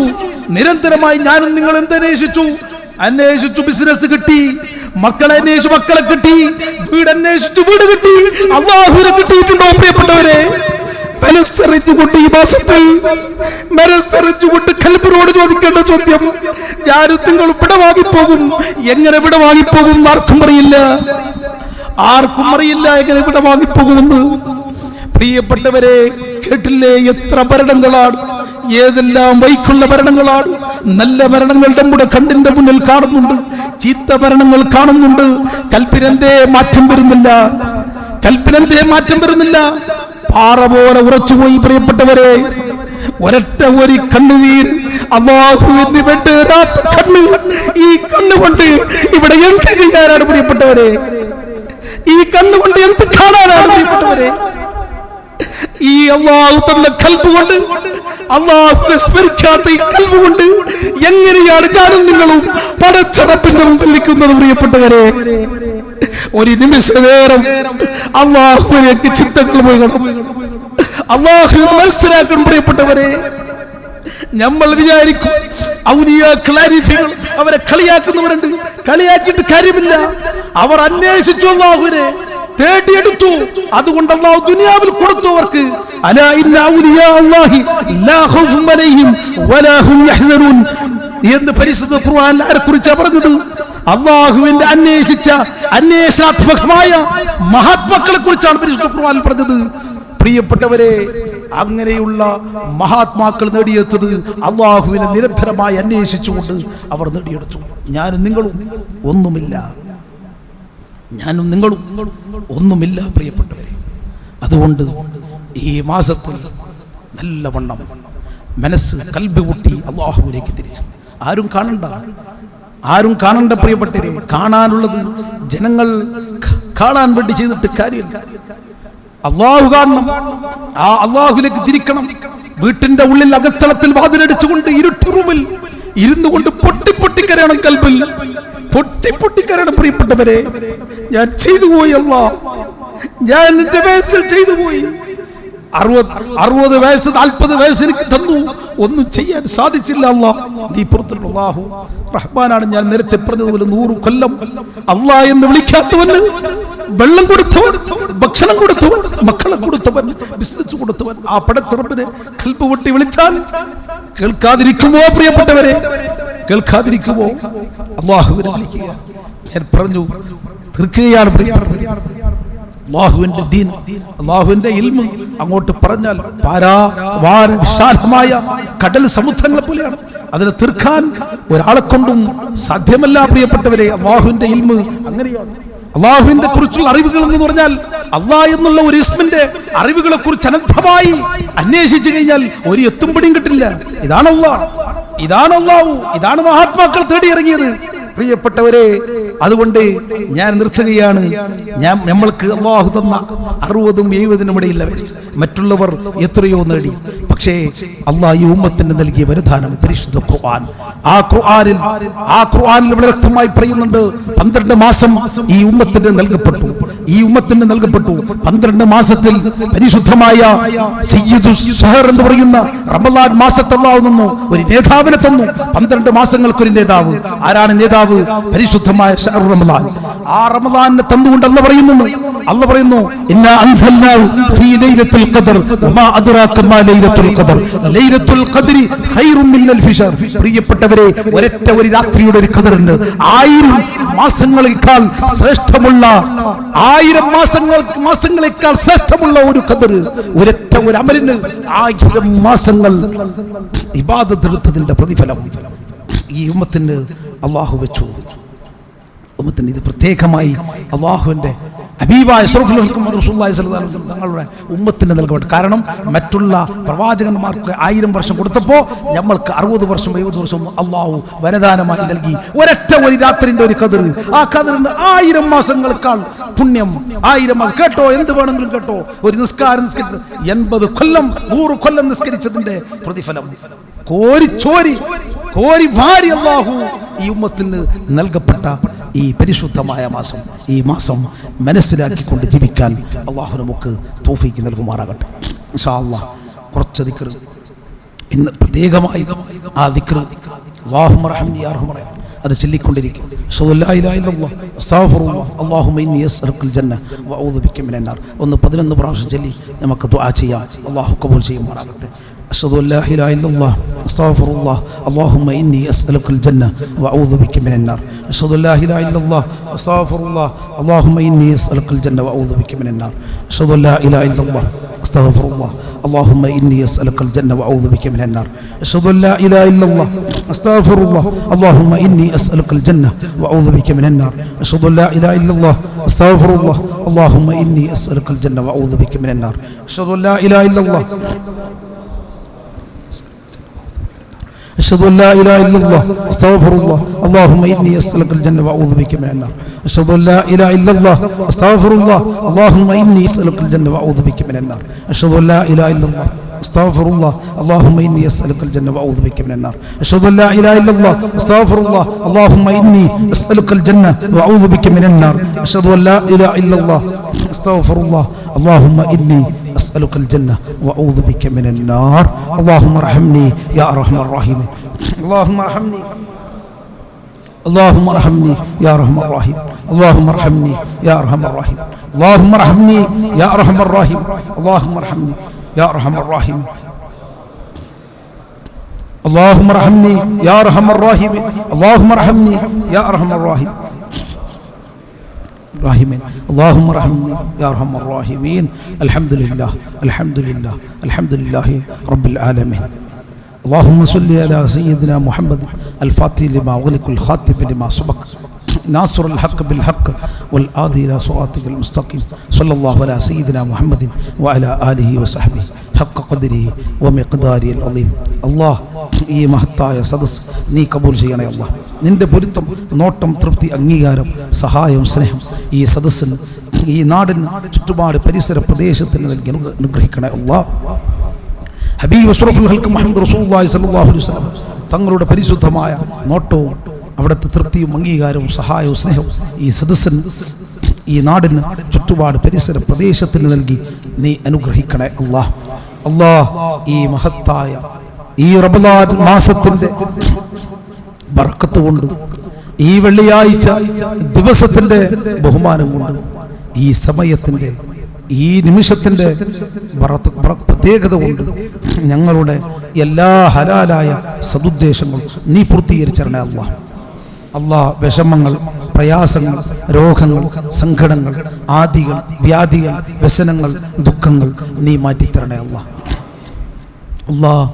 നിരന്തരമായി ഞാനും നിങ്ങൾ അന്വേഷിച്ചു. ബിസിനസ് കിട്ടി, മക്കളെ അന്വേഷിച്ചു മക്കളെ കിട്ടി, വീട് അന്വേഷിച്ചു വീട് കിട്ടി. അള്ളാഹുവിനെ കിട്ടിയിട്ടുണ്ടോ പ്രിയപ്പെട്ടവരെ? മനസ്സറിച്ചുകൊണ്ട് ഈ മാസത്തിൽ മനസ്സറിച്ചുകൊണ്ട് ഖൽബിനോട് ചോദിക്കേണ്ട ചോദ്യം, ഞാനും നിങ്ങൾ വിടവാങ്ങിപ്പോകും. എങ്ങനെ വിടവാങ്ങിപ്പോകും ആർക്കും അറിയില്ല എങ്ങനെ വിടവാങ്ങിപ്പോകുമെന്ന്. പ്രിയപ്പെട്ടവരെ, കേട്ടില്ലേ എത്ര ഭരണങ്ങളാണ്, ഏതെല്ലാം വൈക്കുള്ള ഭരണങ്ങളാണ്. നല്ല ഭരണങ്ങൾ നമ്മുടെ കണ്ണിന്റെ മുന്നിൽ കാണുന്നുണ്ട്, ചീത്ത ഭരണങ്ങൾ കാണുന്നുണ്ട്. കൽപ്പിനെന്തേ മാറ്റം വരുന്നില്ല? പാറ പോലെ ഉറച്ചുപോയി പ്രിയപ്പെട്ടവരെ. ഒരൊറ്റ ഒരു കണ്ണുനീർ അല്ലാഹുവിന് വേണ്ടാത്ത കണ്ണ്. ഈ കണ്ണുകൊണ്ട് ഇവിടെ എന്ത് ചെയ്യാനാണ് പ്രിയപ്പെട്ടവരെ? ഈ കണ്ണുകൊണ്ട് എന്ത് കാണാനാണ് പ്രിയപ്പെട്ടവരെ? ഈ അല്ലാഹു തന്ന ഖൽബ് കൊണ്ട്, അല്ലാഹുവിനെ സ്മരിക്കാത്ത ഈ ഖൽബ് കൊണ്ട് എങ്ങനെയാണ് ഞാനും നിങ്ങളും പടച്ചറപ്പിന്റെ മുമ്പിൽ നിൽക്കുന്നത് പ്രിയപ്പെട്ടവരെ? ഒരു നിമിഷ നേരം അല്ലാഹുവിലേക്ക് ചിന്തകൾ പോകണം, അല്ലാഹുവിനെ മനസ്സിലാക്കണം പ്രിയപ്പെട്ടവരെ. നമ്മൾ വിചാരിക്കും ഔലിയാക്കൾ ആരിഫീങ്ങൾ അവരെ കളിയാക്കുന്നവരുണ്ട്. കളിയാക്കിയിട്ട് കാര്യമില്ല. അവർ അന്വേഷിച്ചു, അല്ലാഹുവിനെ തേടിയെടുത്തു. അതുകൊണ്ട് അല്ലാഹു ദുനിയാവിൽ കൊടുത്തു അവർക്ക്. അലാ ഇന്ന ഔലിയാ അല്ലാഹി ലാ ഖൗഫുൻ അലൈഹിം വലാ ഹും യഹ്സനൂൻ എന്ന് പരിശുദ്ധ ഖുർആൻ ആരെക്കുറിച്ചാണ് പറഞ്ഞത്? അല്ലാഹുവിന്റെ അന്വേഷണാത്മകമായ മഹാത്മാക്കളെ കുറിച്ചാണ് പരിശുദ്ധ ഖുർആൻ പറഞ്ഞത്. പ്രിയപ്പെട്ടവരെ, അങ്ങനെയുള്ള മഹാത്മാക്കൾ നേടിയെടുത്തത് അല്ലാഹുവിനെ നിരന്തരമായി അന്വേഷിച്ചുകൊണ്ട് അവർ നേടിയെടുത്തു. ഞാനും നിങ്ങളും ഒന്നുമില്ല പ്രിയപ്പെട്ടവരെ. അതുകൊണ്ട് ഈ മാസത്തിൽ നല്ലവണ്ണം മനസ്സ് കൽബ് പൊട്ടി അല്ലാഹുവിലേക്ക് തിരിച്ചു. ആരും കാണണ്ട പ്രിയപ്പെട്ടവരെ. കാണാനുള്ളത് ജനങ്ങൾ കാണാൻ വേണ്ടി ചെയ്തിട്ട് കാര്യമില്ല. അല്ലാഹു കാണണം. ആ അല്ലാഹുവിലേക്ക് തിരിക്കണം. വീട്ടിന്റെ ഉള്ളിൽ അകത്തളത്തിൽ വാതിലടിച്ചുകൊണ്ട് ഇരുട്ട് റൂമിൽ ഇരുന്നു കൊണ്ട് പൊട്ടിക്കരയണം. കൽബിൽ പൊട്ടിക്കരയണം പ്രിയപ്പെട്ടവരെ. ഞാൻ ചെയ്തു പോയി അല്ലാഹ്, ഞാൻ എന്റെ വയസ്സിൽ ചെയ്തു പോയി. 60 വയസ്സ് 40 വയസ്സ് എനിക്ക് തന്നു, ഒന്നും ചെയ്യാൻ സാധിച്ചില്ല അല്ലാഹ്. നീ പുറത്തുള്ള അല്ലാഹു റഹ്മാനാണ്. ഞാൻ നേരത്തെ പറഞ്ഞതുപോലെ 100 കൊല്ലം അല്ലാഹ് എന്ന് വിളിക്കാത്തവന് വെള്ളം കൊടുത്തവൻ, ഭക്ഷണം കൊടുത്തവൻ, മക്കളെ കൊടുത്തവൻ, ബിസിനസ് കൊടുത്തവൻ, ആ പടച്ചറപ്പിനെ കൽബ് പൊട്ടി വിളിച്ചാൽ കേൾക്കാതിരിക്കുമോ പ്രിയപ്പെട്ടവരെ? കേൾക്കാതിരിക്കുമോ? അല്ലാഹുവിനെ വിളിക്കുക. ഞാൻ പറഞ്ഞു തീർക്കുകയാണ് പ്രിയപ്പെട്ടവരെ. അല്ലാഹുവിന്റെ ദീൻ, അല്ലാഹുവിന്റെ ഇൽമ് അങ്ങോട്ട് പറഞ്ഞാൽ വിശാലമായ കടൽ സമുദ്രങ്ങളെ പോലെയാണ്. അതിനെ തീർക്കാൻ ഒരാളെ കൊണ്ടും സാധ്യമല്ല പ്രിയപ്പെട്ടവരെ. അല്ലാഹുവിന്റെ ഇൽമ് അങ്ങനെയാണ്. അല്ലാഹുവിനെ കുറിച്ചുള്ള അറിവുകൾ എന്ന് പറഞ്ഞാൽ അല്ലാഹ് എന്നുള്ള ഒരു ഇസ്മിന്റെ അറിവുകളെ കുറിച്ച് അനന്തമായി അന്വേഷിച്ചു കഴിഞ്ഞാൽ ഒരു എത്തുംപിടിയും കിട്ടില്ല. ഇതാണ് അല്ലാഹ്, ഇതാണ് അല്ലാഹു, ഇതാണ് മഹാത്മാക്കൾ തേടിയിറങ്ങിയത് പ്രിയപ്പെട്ടവരെ. അതുകൊണ്ട് ഞാൻ നിർത്തുകയാണ്. നമ്മൾക്ക് അല്ലാഹു തന്ന 60ഉം 70നും ഇടയിലുള്ള വയസ്സ്, മറ്റുള്ളവർ എത്രയോ നേടി. പക്ഷേ അല്ലാഹ് ഈ ഉമ്മത്തിന് നൽകിയ വരദാനം പരിശുദ്ധ ഖുർആൻ. ആ ഖുർആനിൽ വളരെ വ്യക്തമായി പറയുന്നുണ്ട്, 12 മാസം ഈ ഉമ്മത്തിന് നൽകപ്പെട്ടു. 12 മാസത്തിൽ പരിശുദ്ധമായ സയ്യിദു ശഹർ എന്ന് പറയുന്ന റമളാൻ മാസത്തെ അല്ലാഹു തന്നു, ഒരു നേതാവിനെ തന്നു. 12 മാസങ്ങൾക്കൊരു നേതാവ്. ആരാണ് നേതാവ്? പരിശുദ്ധമായ ശഹർ റമളാൻ. ആ റമളാനെ തന്നുകൊണ്ട് അല്ലാഹു പറയുന്നു ഇന്നാ അൻസൽനാഹു ഫീ ലൈലത്തുൽ ഖദർ വമാ അദ്റാക മാ ലൈലത്തുൽ ഖദർ ലൈലത്തുൽ ഖദ്രി ഖൈറും മിൻ അൽഫി ശഹർ. പ്രിയപ്പെട്ടവരെ, ഒരൊറ്റ ഒരു രാത്രിയുടെ ഒരു ഖദർ ഉണ്ട്. 1000 മാസങ്ങളേക്കാൾ ശ്രേഷ്ഠമുള്ള 1000 മാസങ്ങളേക്കാൾ ശ്രേഷ്ഠമുള്ള ഒരു ഖദർ. ഒരൊറ്റ ഒരു അമലിന് 1000 മാസങ്ങൾ ഇബാദത്ത് എടുത്തതിന്റെ പ്രതിഫലം ഈ ഉമ്മത്തിന് അല്ലാഹു വെച്ചു. ഉമ്മത്തിന് ഇത് പ്രത്യേകമായി അല്ലാഹുവിന്റെ ഹബീബായ അഷ്റഫുൽ ഖൽഖ് റസൂലുള്ളാഹി സ്വല്ലല്ലാഹു അലൈഹി വസല്ലം തങ്ങളുടെ ഉമ്മത്തിന് നൽകപ്പെട്ടു. കാരണം മറ്റുള്ള പ്രവാചകന്മാർക്ക് 1000 വർഷം കൊടുത്തപ്പോൾ നമ്മൾക്ക് 60 വർഷം 70 വർഷം അല്ലാഹു വരദാനമായി നൽകി. ഒരൊറ്റ ഒരു രാത്രിന്റെ ഒരു ഖദർ. ആ ഖദറിന് 1000 മാസങ്ങളേക്കാൾ പുണ്യം. 1000 മാസം കേട്ടോ, എന്ത് വേണമെങ്കിലും കേട്ടോ. ഒരു നിസ്കാരം 80 കൊല്ലം 100 കൊല്ലം നിസ്കരിച്ചതിന്റെ പ്രതിഫലം കോരി വാരി അല്ലാഹു ഈ ഉമ്മത്തിന് നൽകപ്പെട്ട ഈ പരിശുദ്ധമായ മാസം, ഈ മാസം മനസ്സിലാക്കിക്കൊണ്ട് ജീവിക്കാൻ അള്ളാഹു നമുക്ക് തൗഫീക്ക് നൽകുമാറാകട്ടെ. ഇൻഷാ അല്ലാഹ് കുറച്ച് ദിക്ർ ഇന്ന് പ്രത്യേകമായി ആ ദിക്ർ അല്ലാഹുമ്മ റഹ്മനി യാ അർഹമർ റഹീം അത് ചൊല്ലിക്കൊണ്ടിരിക്കും. ഒന്ന് 11 പ്രാവശ്യം ചൊല്ലി നമുക്ക് ദുആ ചെയ്യാം. അല്ലാഹു ഖബൂൽ ചെയ്യുമാറാകട്ടെ. أشهد أن لا إله إلا الله أستغفر الله اللهم إني أسألك الجنة وأعوذ بك من النار. أشهد أن لا إله إلا الله أستغفر الله اللهم إني أسألك الجنة وأعوذ بك من النار. أشهد أن لا إله إلا الله أستغفر الله اللهم إني أسألك الجنة وأعوذ بك من النار. أشهد أن لا إله إلا الله أستغفر الله اللهم إني أسألك الجنة وأعوذ بك من النار. أشهد أن لا إله إلا الله أستغفر الله اللهم إني أسألك الجنة وأعوذ بك من النار. أشهد أن لا إله إلا الله أشهد أن لا إله إلا الله أستغفر الله اللهم إني أسألك الجنة وأعوذ بك من النار. أشهد أن لا إله إلا الله أستغفر الله اللهم إني أسألك الجنة وأعوذ بك من النار. أشهد أن لا إله إلا الله أستغفر الله اللهم إني أسألك الجنة وأعوذ بك من النار. أشهد أن لا إله إلا الله أستغفر الله اللهم إني أسألك الجنة وأعوذ بك من النار. أشهد أن لا إله إلا الله أستغفر الله اللهم إني أسألك الجنة وأعوذ بك من النار. اللهم ارحمني يا أرحم الراحمين. اللهم ارحمني اللهم ارحمني يا أرحم الراحمين. اللهم ارحمني يا أرحم الراحمين. اللهم ارحمني يا أرحم الراحمين. اللهم ارحمني يا أرحم الراحمين. اللهم ارحمني يا أرحم الراحمين. اللهم ارحمني يا أرحم الراحمين. اللهم ارحمني يا أرحم الراحمين. الحمد لله الحمد لله الحمد لله رب العالمين. اللهم صل على سيدنا محمد الفاتح لما أغلق الخاتم لما سبق ناصر الحق بالحق والآدي إلى صراطك المستقيم. صلى الله على سيدنا محمد وعلى آله وصحبه حق قدره ومقداره العظيم. الله ഈ മഹത്തായ സദസ് നീ കബൂൽ ചെയ്യണേ അല്ലാഹ്. നിന്റെ പൊരുത്തം, നോട്ടം, തൃപ്തി, അംഗീകാരം, സഹായം, സ്നേഹം ഈ സദസ്സിന്, ഈ നാടിന്, ചുറ്റുപാട് പരിസര പ്രദേശത്തിന് നൽകി അനുഗ്രഹിക്കണേ അല്ലാഹ്. ഹബീബ് അഷ്റഫുൽ ഖൽഖ് മുഹമ്മദ് റസൂലുള്ളാഹി സ്വല്ലല്ലാഹു അലൈഹി വസല്ലം തങ്ങളുടെ പരിശുദ്ധമായ നോട്ടവും അവിടുത്തെ തൃപ്തിയും അംഗീകാരവും സഹായവും സ്നേഹവും ഈ സദസ്സിന്, ഈ നാടിന്, ചുറ്റുപാട് പരിസര പ്രദേശത്തിന് നൽകി നീ അനുഗ്രഹിക്കണേ അല്ലാഹ്. അല്ലാഹ് ഈ മഹത്തായ ഈ റമളാൻ മാസത്തിന്റെ ബർക്കത്ത് കൊണ്ട്, ഈ വെള്ളിയാഴ്ച ദിവസത്തിന്റെ ബഹുമാനം കൊണ്ട്, ഈ സമയത്തിന്റെ, ഈ നിമിഷത്തിന്റെ പ്രത്യേകത കൊണ്ട് ഞങ്ങളുടെ എല്ലാ ഹലാലായ സദുദ്ദേശങ്ങളും നീ പൂർത്തീകരിച്ചരണേ അല്ലാഹ്. അല്ലാഹ് വിഷമങ്ങൾ, പ്രയാസങ്ങൾ, രോഗങ്ങൾ, സങ്കടങ്ങൾ, ആദികൾ, വ്യാധികൾ, വ്യസനങ്ങൾ, ദുഃഖങ്ങൾ നീ മാറ്റിത്തരണേ അല്ലാഹ്. അല്ലാഹ്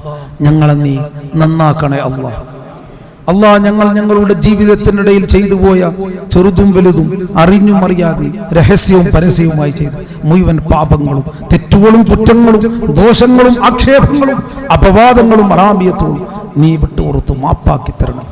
ഞങ്ങളെ നീ നന്നാക്കണേ അല്ലാഹ്. അല്ലാഹ് ഞങ്ങളുടെ ജീവിതത്തിനിടയിൽ ചെയ്തു പോയ ചെറുതും വലുതും, അറിഞ്ഞും അറിയാതെ, രഹസ്യവും പരസ്യവുമായി ചെയ്ത മുഴുവൻ പാപങ്ങളും, തെറ്റുകളും, കുറ്റങ്ങളും, ദോഷങ്ങളും, ആക്ഷേപങ്ങളും, അപവാദങ്ങളും, അറാമിയത്തുകളും നീ വിട്ടുപുറത്ത് മാപ്പാക്കി തരണം.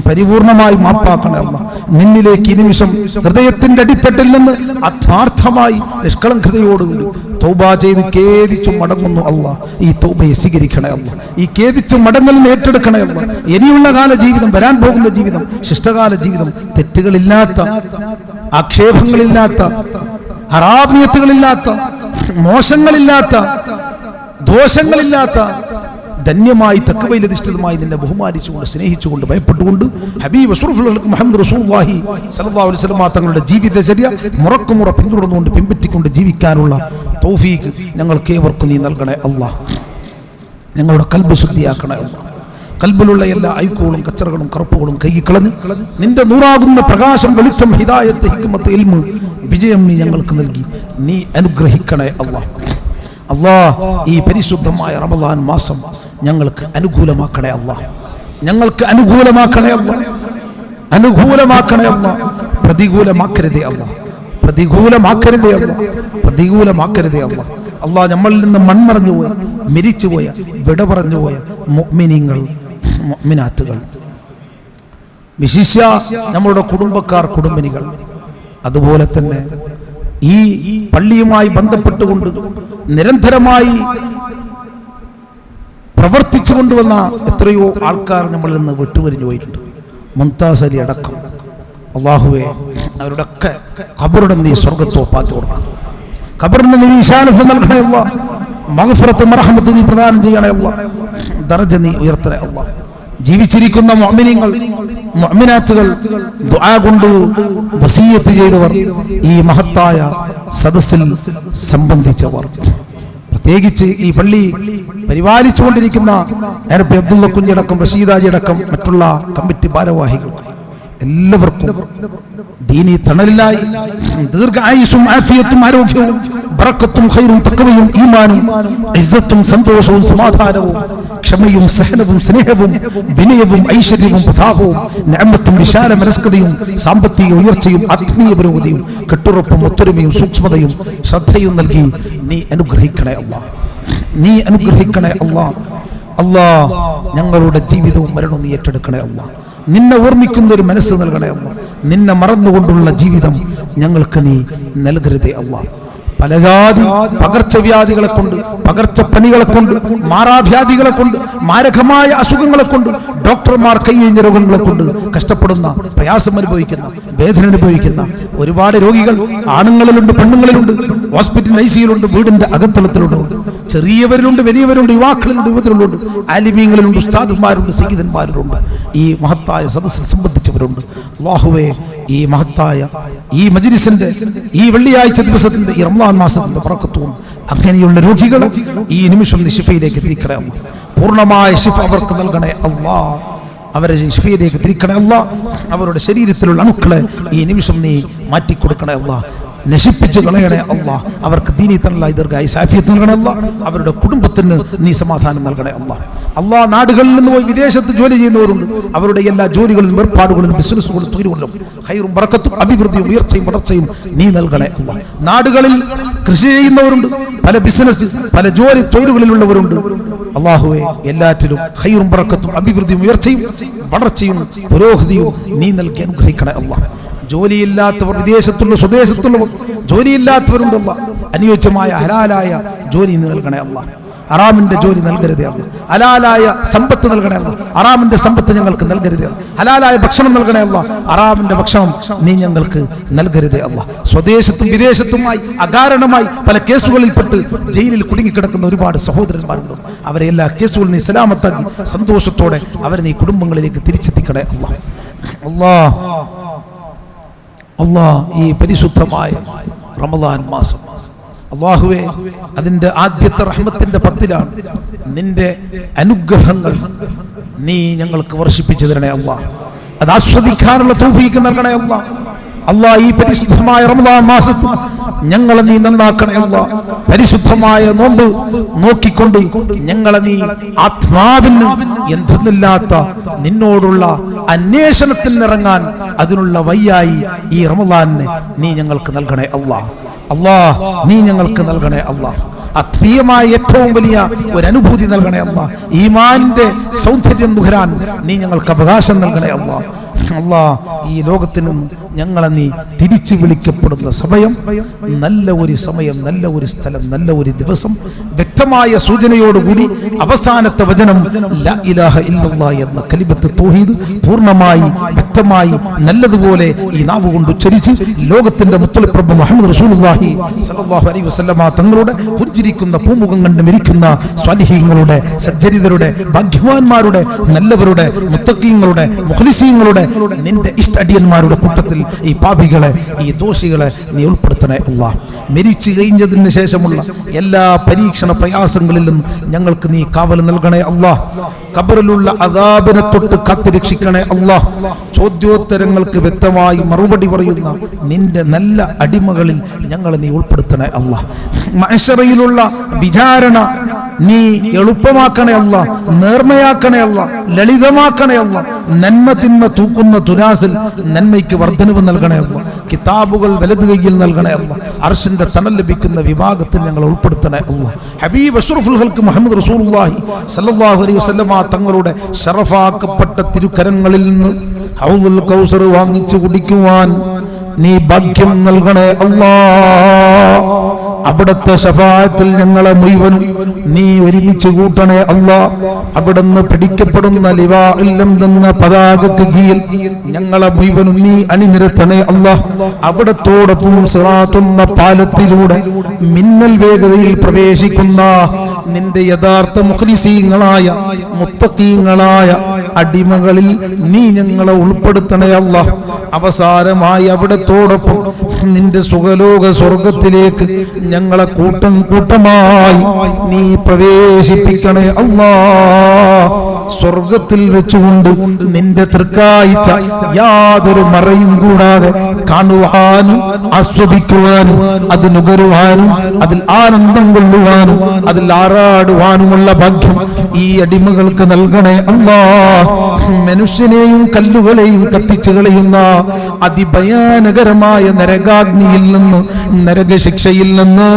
പരിപൂർണമായി മാപ്പാക്കണേ അല്ലാഹ്. നിന്നിലേക്ക് ഈ നിമിഷം ഹൃദയത്തിന്റെ അടിത്തട്ടിൽ നിന്ന് ആത്മാർത്ഥമായി നിഷ്കളങ്കതയോടുകൂടി തൗബ ചെയ്ത് ഖേദിച്ചു മടങ്ങുന്നു അല്ലാഹ്. ഈ തൗബയെ സ്വീകരിക്കണേ അല്ലാഹ്. ഈ ഖേദിച്ചു മടങ്ങലിനെ ഏറ്റെടുക്കണേ അല്ലാഹ്. ഇനിയുള്ള കാല ജീവിതം, വരാൻ പോകുന്ന ജീവിതം, ശിഷ്ടകാല ജീവിതം, തെറ്റുകളില്ലാത്ത, ആക്ഷേപങ്ങളില്ലാത്ത, ഹറാമിയത്തുകളില്ലാത്ത, മോശങ്ങളില്ലാത്ത, ദോഷങ്ങളില്ലാത്ത, ധന്യമായി തഖ്വയിലധിഷ്ഠിതമായി നിന്നെ ബഹുമാനിച്ചുകൊണ്ട്, സ്നേഹിച്ചുകൊണ്ട്, ഭയപ്പെട്ടുകൊണ്ട് ഹബീബ് അഷ്റഫുൽ ഖൽഖ് മുഹമ്മദ് റസൂലുള്ളാഹി സ്വല്ലല്ലാഹു അലൈഹി വസല്ലം തങ്ങളുടെ ജീവിതചര്യ മുറക്കുമുറ പിന്തുടർന്നുകൊണ്ട്, പിൻപറ്റിക്കൊണ്ട് ജീവിക്കാനുള്ള തൗഫീഖ് ഞങ്ങൾക്ക് ഏവർക്കും നീ നൽകണേ അല്ലാഹ്. ഞങ്ങളുടെ കൽബ് ശുദ്ധിയാക്കണേ അല്ലാഹ്. കൽബിലുള്ള എല്ലാ ഐക്യങ്ങളും, കച്ചറകളും, കറുപ്പുകളും കൈകളഞ്ഞ് നിന്റെ നൂറാകുന്ന പ്രകാശം, വെളിച്ചം, ഹിദായത്ത്, ഹിക്മത്ത്, ഇൽമ്, വിജയം നീ ഞങ്ങൾക്ക് നൽകി നീ അനുഗ്രഹിക്കണേ അല്ലാഹ്. അല്ലാഹ് ഈ പരിശുദ്ധമായ റമളാൻ മാസം ഞങ്ങൾക്ക് അനുകൂലമാക്കണേ അല്ലാഹ്. ഞങ്ങൾക്ക് അനുകൂലമാക്കണേ അല്ലാഹ്. അനുകൂലമാക്കണേ അല്ലാഹ്. പ്രതികൂലമാക്കരുതേ അല്ലാഹ്. പ്രതികൂലമാക്കരുതേ അല്ലാഹ്. പ്രതികൂലമാക്കരുതേ അല്ലാഹ്. അല്ലാഹ് നമ്മളിൽ നിന്ന് മൺമറഞ്ഞു പോയ, മരിച്ചുപോയ, വിട പറഞ്ഞു പോയ മുഅ്മിനീങ്ങൾ, മുഅ്മിനാത്തുകൾ, വിശിഷ്യ നമ്മളുടെ കുടുംബക്കാർ, കുടുംബിനികൾ, അതുപോലെ തന്നെ ഈ പള്ളിയുമായി ബന്ധപ്പെട്ടുകൊണ്ട് നിരന്തരമായി പ്രവർത്തിച്ചു കൊണ്ടുവന്ന എത്രയോ ആൾക്കാർ നമ്മളിൽ നിന്ന് വിട്ടുവരിഞ്ഞു പോയിട്ടുണ്ട്. മുംതാസ് അലി അടക്കം അല്ലാഹുവേ അവരുടെയൊക്കെ ഖബറിനെ നീ സ്വർഗ്ഗത്തോപ്പാക്കി കൊടുക്കണം. ഖബറിന് നീ വിശാലത നൽകണേ അല്ലാഹ്. മഗ്ഫിറത്തും റഹ്മത്തും നീ പ്രദാനം ചെയ്യണേ അല്ലാഹ്. ദർജ നീ ഉയർത്തണേ അല്ലാഹ്. ജീവിച്ചിരിക്കുന്ന മുഅ്മിനീങ്ങൾ മുഅ്മിനാത്തുകൾ ദുആ കൊണ്ട് വസിയത്ത് ചെയ്തവർ, ഈ മഹത്തായ സദസ്സിൽ സംബന്ധിച്ചവർ, പ്രത്യേകിച്ച് ഈ പള്ളി പരിപാലിച്ചുകൊണ്ടിരിക്കുന്ന അബ്ദുള്ള കുഞ്ഞടക്കം റഷീദാജി അടക്കം മറ്റുള്ള കമ്മിറ്റി ഭാരവാഹികൾ എല്ലാവർക്കും ദീനി തണലിലായി ദീർഘായുസ്സും ആഫിയത്തും ആരോഗ്യവും ബറക്കത്തും ഖൈറും തഖ്വയും ഈമാനും ഇസ്സത്തും സന്തോഷവും സമാധാനവും ക്ഷമയും സഹനവും സ്നേഹവും വിനയവും ഐശ്വര്യവും പ്രതാപവും നിഅമത്തും വിശാല മനസ്കതയും സാമ്പത്തിക ഉയർച്ചയും ആത്മീയ പുരോഗതിയും കെട്ടുറപ്പും ഒത്തൊരുമയും സൂക്ഷ്മതയും ശ്രദ്ധയും നൽകി നീ അനുഗ്രഹിക്കണേ അല്ലാഹ്. നീ അനുഗ്രഹിക്കണേ അല്ലാഹ്. അല്ലാഹ് ഞങ്ങളുടെ ജീവിതവും മരണവും നീ ഏറ്റെടുക്കണേ അല്ലാഹ്. നിന്നെ ഓർമ്മിക്കുന്ന ഒരു മനസ്സ് നൽകണേ അല്ലാഹ്. നിന്നെ മറന്നുകൊണ്ടുള്ള ജീവിതം ഞങ്ങൾക്ക് നീ നൽകരുതേ അല്ലാഹ്. പലജാതി പകർച്ചവ്യാധികളെ കൊണ്ട്, പകർച്ചപ്പനികളെ കൊണ്ട്, മാറാവ്യാധികളെ കൊണ്ട്, മാരകമായ അസുഖങ്ങളെ കൊണ്ട്, ഡോക്ടർമാർ കൈയൊഴിഞ്ഞ രോഗങ്ങളെ കൊണ്ട് കഷ്ടപ്പെടുന്ന, പ്രയാസം അനുഭവിക്കുന്ന, വേദന അനുഭവിക്കുന്ന ഒരുപാട് രോഗികൾ ആണുങ്ങളിലുണ്ട്, പെണ്ണുങ്ങളിലുണ്ട്, ഹോസ്പിറ്റൽ ഐസിയിലുണ്ട്, വീടിന്റെ അകത്തളത്തിലുണ്ട്, ചെറിയവരിലുണ്ട്, വലിയവരുണ്ട്, യുവാക്കളിലുണ്ട്, യുവതിലുണ്ട്, ആലിമീങ്ങളിലുണ്ട്, ഉസ്താദുമാരുണ്ട്, സയ്യിദന്മാരുണ്ട്, ഈ മഹത്തായ സദസ്സിൽ സംബന്ധിച്ചവരുണ്ട്. അല്ലാഹുവേ, ഈ മഹത്തായ ഈ മജ്‌ലിസിന്റെ ഈ വെള്ളിയാഴ്ച ദിവസത്തിന്റെ ഈ റമളാൻ മാസത്തിന്റെ ബറക്കത്തും അങ്ങനെയുള്ള രോഗികൾ ഈ നിമിഷം നീ ശിഫയിലേക്ക് എത്തിക്കണേ അല്ലാഹ്. പൂർണ്ണമായ ശിഫ അവർക്ക് നൽകണേ അല്ലാഹ്. അവരെ ശിഫയിലേക്ക് എത്തിക്കണേ അല്ലാഹ്. അവരുടെ ശരീരത്തിലുള്ള അണുക്കളെ ഈ നിമിഷം നീ മാറ്റിക്കൊടുക്കണേ അല്ലാഹ്. നശിപ്പിച്ച് കളയണേ അല്ലാഹ്. അവർക്ക് ദീനി തണലായി ദീർഘായുസ്സ് ആഫിയത്ത് നൽകണേ അല്ലാഹ്. അവരുടെ കുടുംബത്തിന് നീ സമാധാനം നൽകണേ അല്ലാഹ്. അല്ലാഹ്, നാടുകളിൽ നിന്ന് പോയി വിദേശത്ത് ജോലി ചെയ്യുന്നവരുണ്ട്. അവരുടെ എല്ലാ ജോലികളിലും ഏർപ്പാടുകളിലും ബിസിനസ്സുകളിലും തൊഴിലുകളിലും ഖൈറും ബറക്കത്തും അഭിവൃദ്ധിയും ഉയർച്ചയും വളർച്ചയും നീ നൽകണേ അല്ലാഹ്. നാടുകളിൽ കൃഷി ചെയ്യുന്നവരുണ്ട്, പല ബിസിനസ് പല ജോലി തൊഴിലുകളിലുള്ളവരുണ്ട്. അല്ലാഹുവേ, എല്ലാറ്റിലും ഖൈറും ബറക്കത്തും അഭിവൃദ്ധിയും ഉയർച്ചയും വളർച്ചയും പുരോഗതിയും നീ നൽകി അനുഗ്രഹിക്കണേ അല്ലാഹ്. ജോലിയില്ലാത്തവർ, വിദേശത്തുള്ള സ്വദേശത്തുള്ളവർ, ജോലിയില്ലാത്തവരുണ്ട് അല്ലാഹ്. അനുയോജ്യമായ ഹലാലായ ജോലി നൽകണേ അല്ലാഹ്. ഹറാമിന്റെ ജോലി നൽകരുതേ അല്ലാഹ്. ഹലാലായ സമ്പത്ത് നൽകണേ അല്ലാഹ്. ഹറാമിന്റെ സമ്പത്ത് ഞങ്ങൾക്ക് നൽകരുതേ അല്ലാഹ്. ഹലാലായ ഭക്ഷണം നൽകണേ അല്ലാഹ്. ഹറാമിന്റെ ഭക്ഷണം നീ ഞങ്ങൾക്ക് നൽകരുതേ അല്ലാഹ്. സ്വദേശത്തും വിദേശത്തുമായി അകാരണമായി പല കേസുകളിൽപ്പെട്ട് ജയിലിൽ കുടുങ്ങിക്കിടക്കുന്ന ഒരുപാട് സഹോദരന്മാരുണ്ട്. അവരെ എല്ലാ കേസുകളിൽ നീ സലാമത്താക്കി സന്തോഷത്തോടെ അവരെ നീ കുടുംബങ്ങളിലേക്ക് തിരിച്ചെത്തിക്കണേ അല്ലാഹ്. അല്ലാഹ്, ഈ പരിശുദ്ധമായ റമളാൻ മാസം അല്ലാഹുവേ, അതിന്റെ ആദ്യത്തെ റഹ്മത്തിന്റെ 10-ലാണ് നിന്റെ അനുഗ്രഹങ്ങൾ നീ ഞങ്ങൾക്ക് വർഷിപ്പിച്ചു തരണേ അല്ലാഹ്. അത് ആസ്വദിക്കാനുള്ള തൗഫീഖ് നൽകണേ അല്ലാഹ്. അല്ലാഹ്, ഈ പരിശുദ്ധമായ റമളാൻ മാസത്തിൽ ഞങ്ങളെ നീ നന്നാക്കണേ അല്ലാഹ്. പരിശുദ്ധമായ നോമ്പ് നോക്കിക്കൊണ്ട് ഞങ്ങളെ നീ ആത്മാവിന് എന്തെന്നില്ലാത്ത നിന്നോടുള്ള അന്വേഷണത്തിനിറങ്ങാൻ അതിനുള്ള വയ്യായി ഈ റമളാനിനെ നീ ഞങ്ങൾക്ക് നൽകണേ അല്ലാഹ്. അല്ലാഹ്, നീ ഞങ്ങൾക്ക് നൽകണേ അല്ലാഹ്. ആത്മീയമായ ഏറ്റവും വലിയ ഒരു അനുഭൂതി നൽകണേ അല്ലാഹ്. ഈമാനിന്റെ സൗന്ദര്യം നുകരാൻ നീ ഞങ്ങൾക്ക് അവകാശം നൽകണേ അല്ലാഹ്. അല്ലാഹ്, ഈ ലോകത്തിൽ നിന്ന് ഞങ്ങളെ നീ തിരിച്ചു വിളിക്കപ്പെടുന്ന സമയം, നല്ല ഒരു സമയം, നല്ല ഒരു സ്ഥലം, നല്ല ഒരു ദിവസം, വ്യക്തമായ സൂചനയോടുകൂടി അവസാനത്തെ വചനം ലാ ഇലാഹ ഇല്ലല്ലാഹ് എന്ന കലിമത്ത് തൗഹീദ് പൂർണ്ണമായി വ്യക്തമായി നല്ലതുപോലെ ഈ നാവ് കൊണ്ട് ഉച്ചരിച്ച് ലോകത്തിന്റെ മുത്തലിപ്രഭു മുഹമ്മദ് റസൂലുള്ളാഹി സ്വല്ലല്ലാഹു അലൈഹി വസല്ലമ തങ്ങളുടെ പുഞ്ചിരിക്കുന്ന പൂമുഖം കണ്ട് മരിക്കുന്ന സ്വാലിഹീങ്ങളുടെ, സജ്ജരിതരുടെ, ഭാഗ്യവാന്മാരുടെ, നല്ലവരുടെ, മുത്തഖീങ്ങളുടെ, മുഖ്ലിസീങ്ങളുടെ, നിന്റെ ഇഷ്ടഅടിയന്മാരുടെ കൂട്ടത്തിൽ ഈ പാപികളെ, ഈ ദോഷികളെ നീ ഉൾപ്പെടുത്തണേ അല്ലാഹ്. മരിച്ചു കഴിഞ്ഞതിന് ശേഷമുള്ള എല്ലാ പരീക്ഷണ പ്രയാസങ്ങളിൽ നിന്നും ഞങ്ങൾക്ക് നീ കാവൽ നൽകണേ അല്ലാഹ്. ഖബറിലുള്ള അദാബിനെ തൊട്ട് കാത്തുരക്ഷിക്കണേ അല്ലാഹ്. ചോദ്യോത്തരങ്ങൾക്ക് വ്യക്തമായി മറുപടി പറയുന്ന നിന്റെ നല്ല അടിമകളിൽ ഞങ്ങളെ നീ ഉൾപ്പെടുത്തണേ അല്ലാഹ്. മഹ്ശറയിലുള്ള വിചാരണ നീ എളുപ്പമാക്കണേ അല്ലാഹ്, നേർമയാക്കണേ അല്ലാഹ്, ലളിതമാക്കണേ അല്ലാഹ്. നന്മ തിന്മ തൂക്കുന്ന തുലാസിൽ നന്മയ്ക്ക് വർധനവ് നൽകണേ അല്ലാഹ്. കിതാബുകൾ വലതു കൈയിൽ നൽകണേ അല്ലാഹ്. അർശിന്റെ തണൽ ലഭിക്കുന്ന വിഭാഗത്തിൽ ഞങ്ങൾ ഉൾപ്പെടുത്തണേ അല്ലാഹ്. ഹബീബ് അഷ്റഫുൽ ഖൽഖ് മുഹമ്മദ് റസൂലുള്ളാഹി സ്വല്ലല്ലാഹു അലൈഹി വസല്ലമ തങ്ങളുടെ ശറഫാക്കപ്പെട്ട തിരുക്കരങ്ങളിൽ നിന്ന് ഹൗദുൽ കൗസർ വാങ്ങിച്ചു കുടിക്കുവാൻ നീ ഭാഗ്യം നൽകണേ അല്ലാഹ്. അവിടുത്തെ ശഫാഅത്തിൽ ഞങ്ങളെ മുഴുവനും നീ ഒരുമിച്ച് കൂട്ടണേ അല്ലാഹ്. അവിടുന്ന് പിടിക്കപ്പെടുന്ന ലിവാഇല്ലം എന്ന പതാകക്ക് കീഴിൽ ഞങ്ങളെ മുഴുവനും നീ അണിനിരത്തണേ അല്ലാഹ്. അവിടത്തോടൊപ്പം സിറാത്തുന്ന പാലത്തിലൂടെ മിന്നൽ വേഗതയിൽ പ്രവേശിക്കുന്ന നിന്റെ യഥാർത്ഥ മുഖ്ലിസീങ്ങളായ മുത്തഖീങ്ങളായ അടിമകളിൽ നീ ഞങ്ങളെ ഉൾപ്പെടുത്തണേ അല്ലാഹ്. അവസാനമായി അവിടത്തോടൊപ്പം നിന്റെ സുഖലോക സ്വർഗത്തിലേക്ക് ഞങ്ങളെ കൂട്ടം കൂട്ടമായി നീ പ്രവേശിപ്പിക്കണേ അല്ലാഹ്. സ്വർഗത്തിൽ വെച്ചുകൊണ്ട് നിന്റെ തൃക്കാഴ്ച യാതൊരു മറയും കൂടാതെ കാണുവാനും ആസ്വദിക്കുവാനും അത് നുകരുവാനും അതിൽ ആനന്ദം കൊള്ളുവാനും അതിൽ ആറാടുവാനുമുള്ള ഭാഗ്യം ഈ അടിമകൾക്ക് നൽകണേ അല്ലാഹ്. മനുഷ്യനെയും കല്ലുകളെയും കത്തിച്ചു കളയുന്ന അതിഭയാനകരമായ നരകാഗ്നിയിൽ നിന്ന്, നരകശിക്ഷയിൽ നിന്ന്,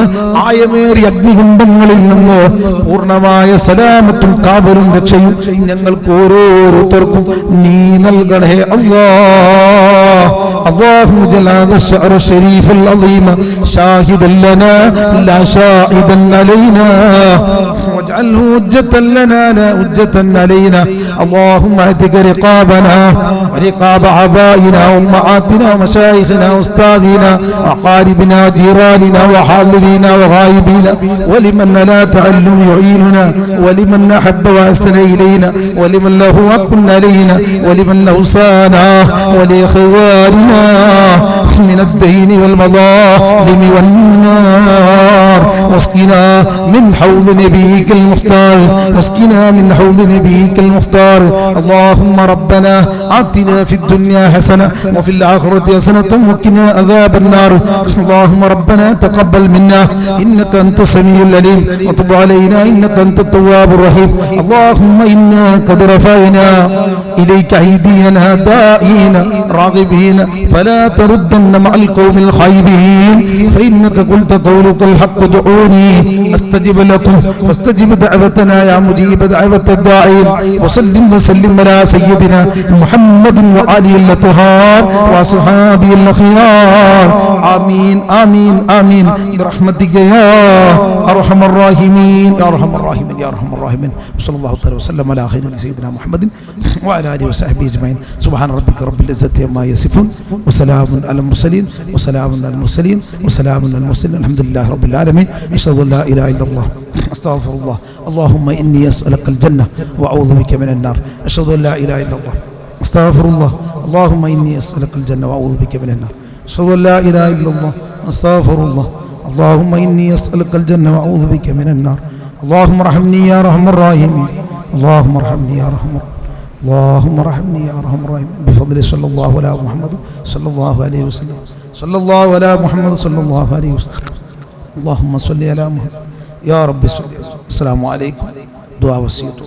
ആയമേറിയ അഗ്നികുണ്ഡങ്ങളിൽ നിന്ന് പൂർണ്ണമായ സലാമത്തും കാവലും രക്ഷയും ഞങ്ങൾക്ക് ഓരോരുത്തർക്കും നീ നൽകണേ അല്ലാഹ്. اللهم جل هذا الشعر الشريف العظيم شاهدا لنا لا شاهدا علينا واجعله حجة لنا لا حجة علينا. اللهم اعتق رقابنا ورقاب آبائنا وأمهاتنا ومشايخنا وأستاذنا وأقاربنا وجيراننا وحاضرين وغائبين ولمن لا تعلم يعيننا ولمن أحب وأحسن إلينا ولمن له حق علينا ولمن له سانا ولإخواننا من الدين والمظالم والنار. واسقنا من حوض نبيك المختار واسقنا من حوض نبيك المختار. اللهم ربنا آتنا في الدنيا حسنة وفي الآخرة حسنة وقنا عذاب النار. اللهم ربنا تقبل منا إنك أنت السميع العليم وتب علينا إنك أنت التواب الرحيم. اللهم إنا قد رفعنا إليك أيدينا دائين راغبين فلا تردن مع القوم الخائبين فإنك قلت قولك الحق ادعوني أستجب لكم فاستجب دعوتنا يا مجيب دعوة الداعين. وسلم وسلم على سيدنا محمد وآله الأطهار وصحابه الأخيار. آمين آمين آمين برحمتك يا أرحم الراحمين يا أرحم الراحمين يا أرحم الراحمين. وصلى الله تعالى وسلم على خير سيدنا محمد وعلى آله وصحبه أجمعين. سبحان ربك رب العزة عما يصفون وسلام على المرسلين وسلام على المرسلين وسلام على المرسلين الحمد لله رب العالمين. أشهد أن لا إله إلا الله أستغفر الله. اللهم إني أسألك الجنة وأعوذ بك من النار. أشهد أن لا إله إلا الله أستغفر الله. اللهم إني أسألك الجنة وأعوذ بك من النار. أشهد أن لا إله إلا الله أستغفر الله. اللهم إني أسألك الجنة وأعوذ بك من النار. اللهم ارحمني يا أرحم الراحمين. اللهم ارحمني يا أرحم اللهم ارحمني يا أرحم الراحمين بفضل صلى الله على محمد صلى الله عليه وسلم صلى الله على محمد صلى الله عليه وسلم. اللهم صل على محمد يا رب. السلام عليكم. دعاء وصية.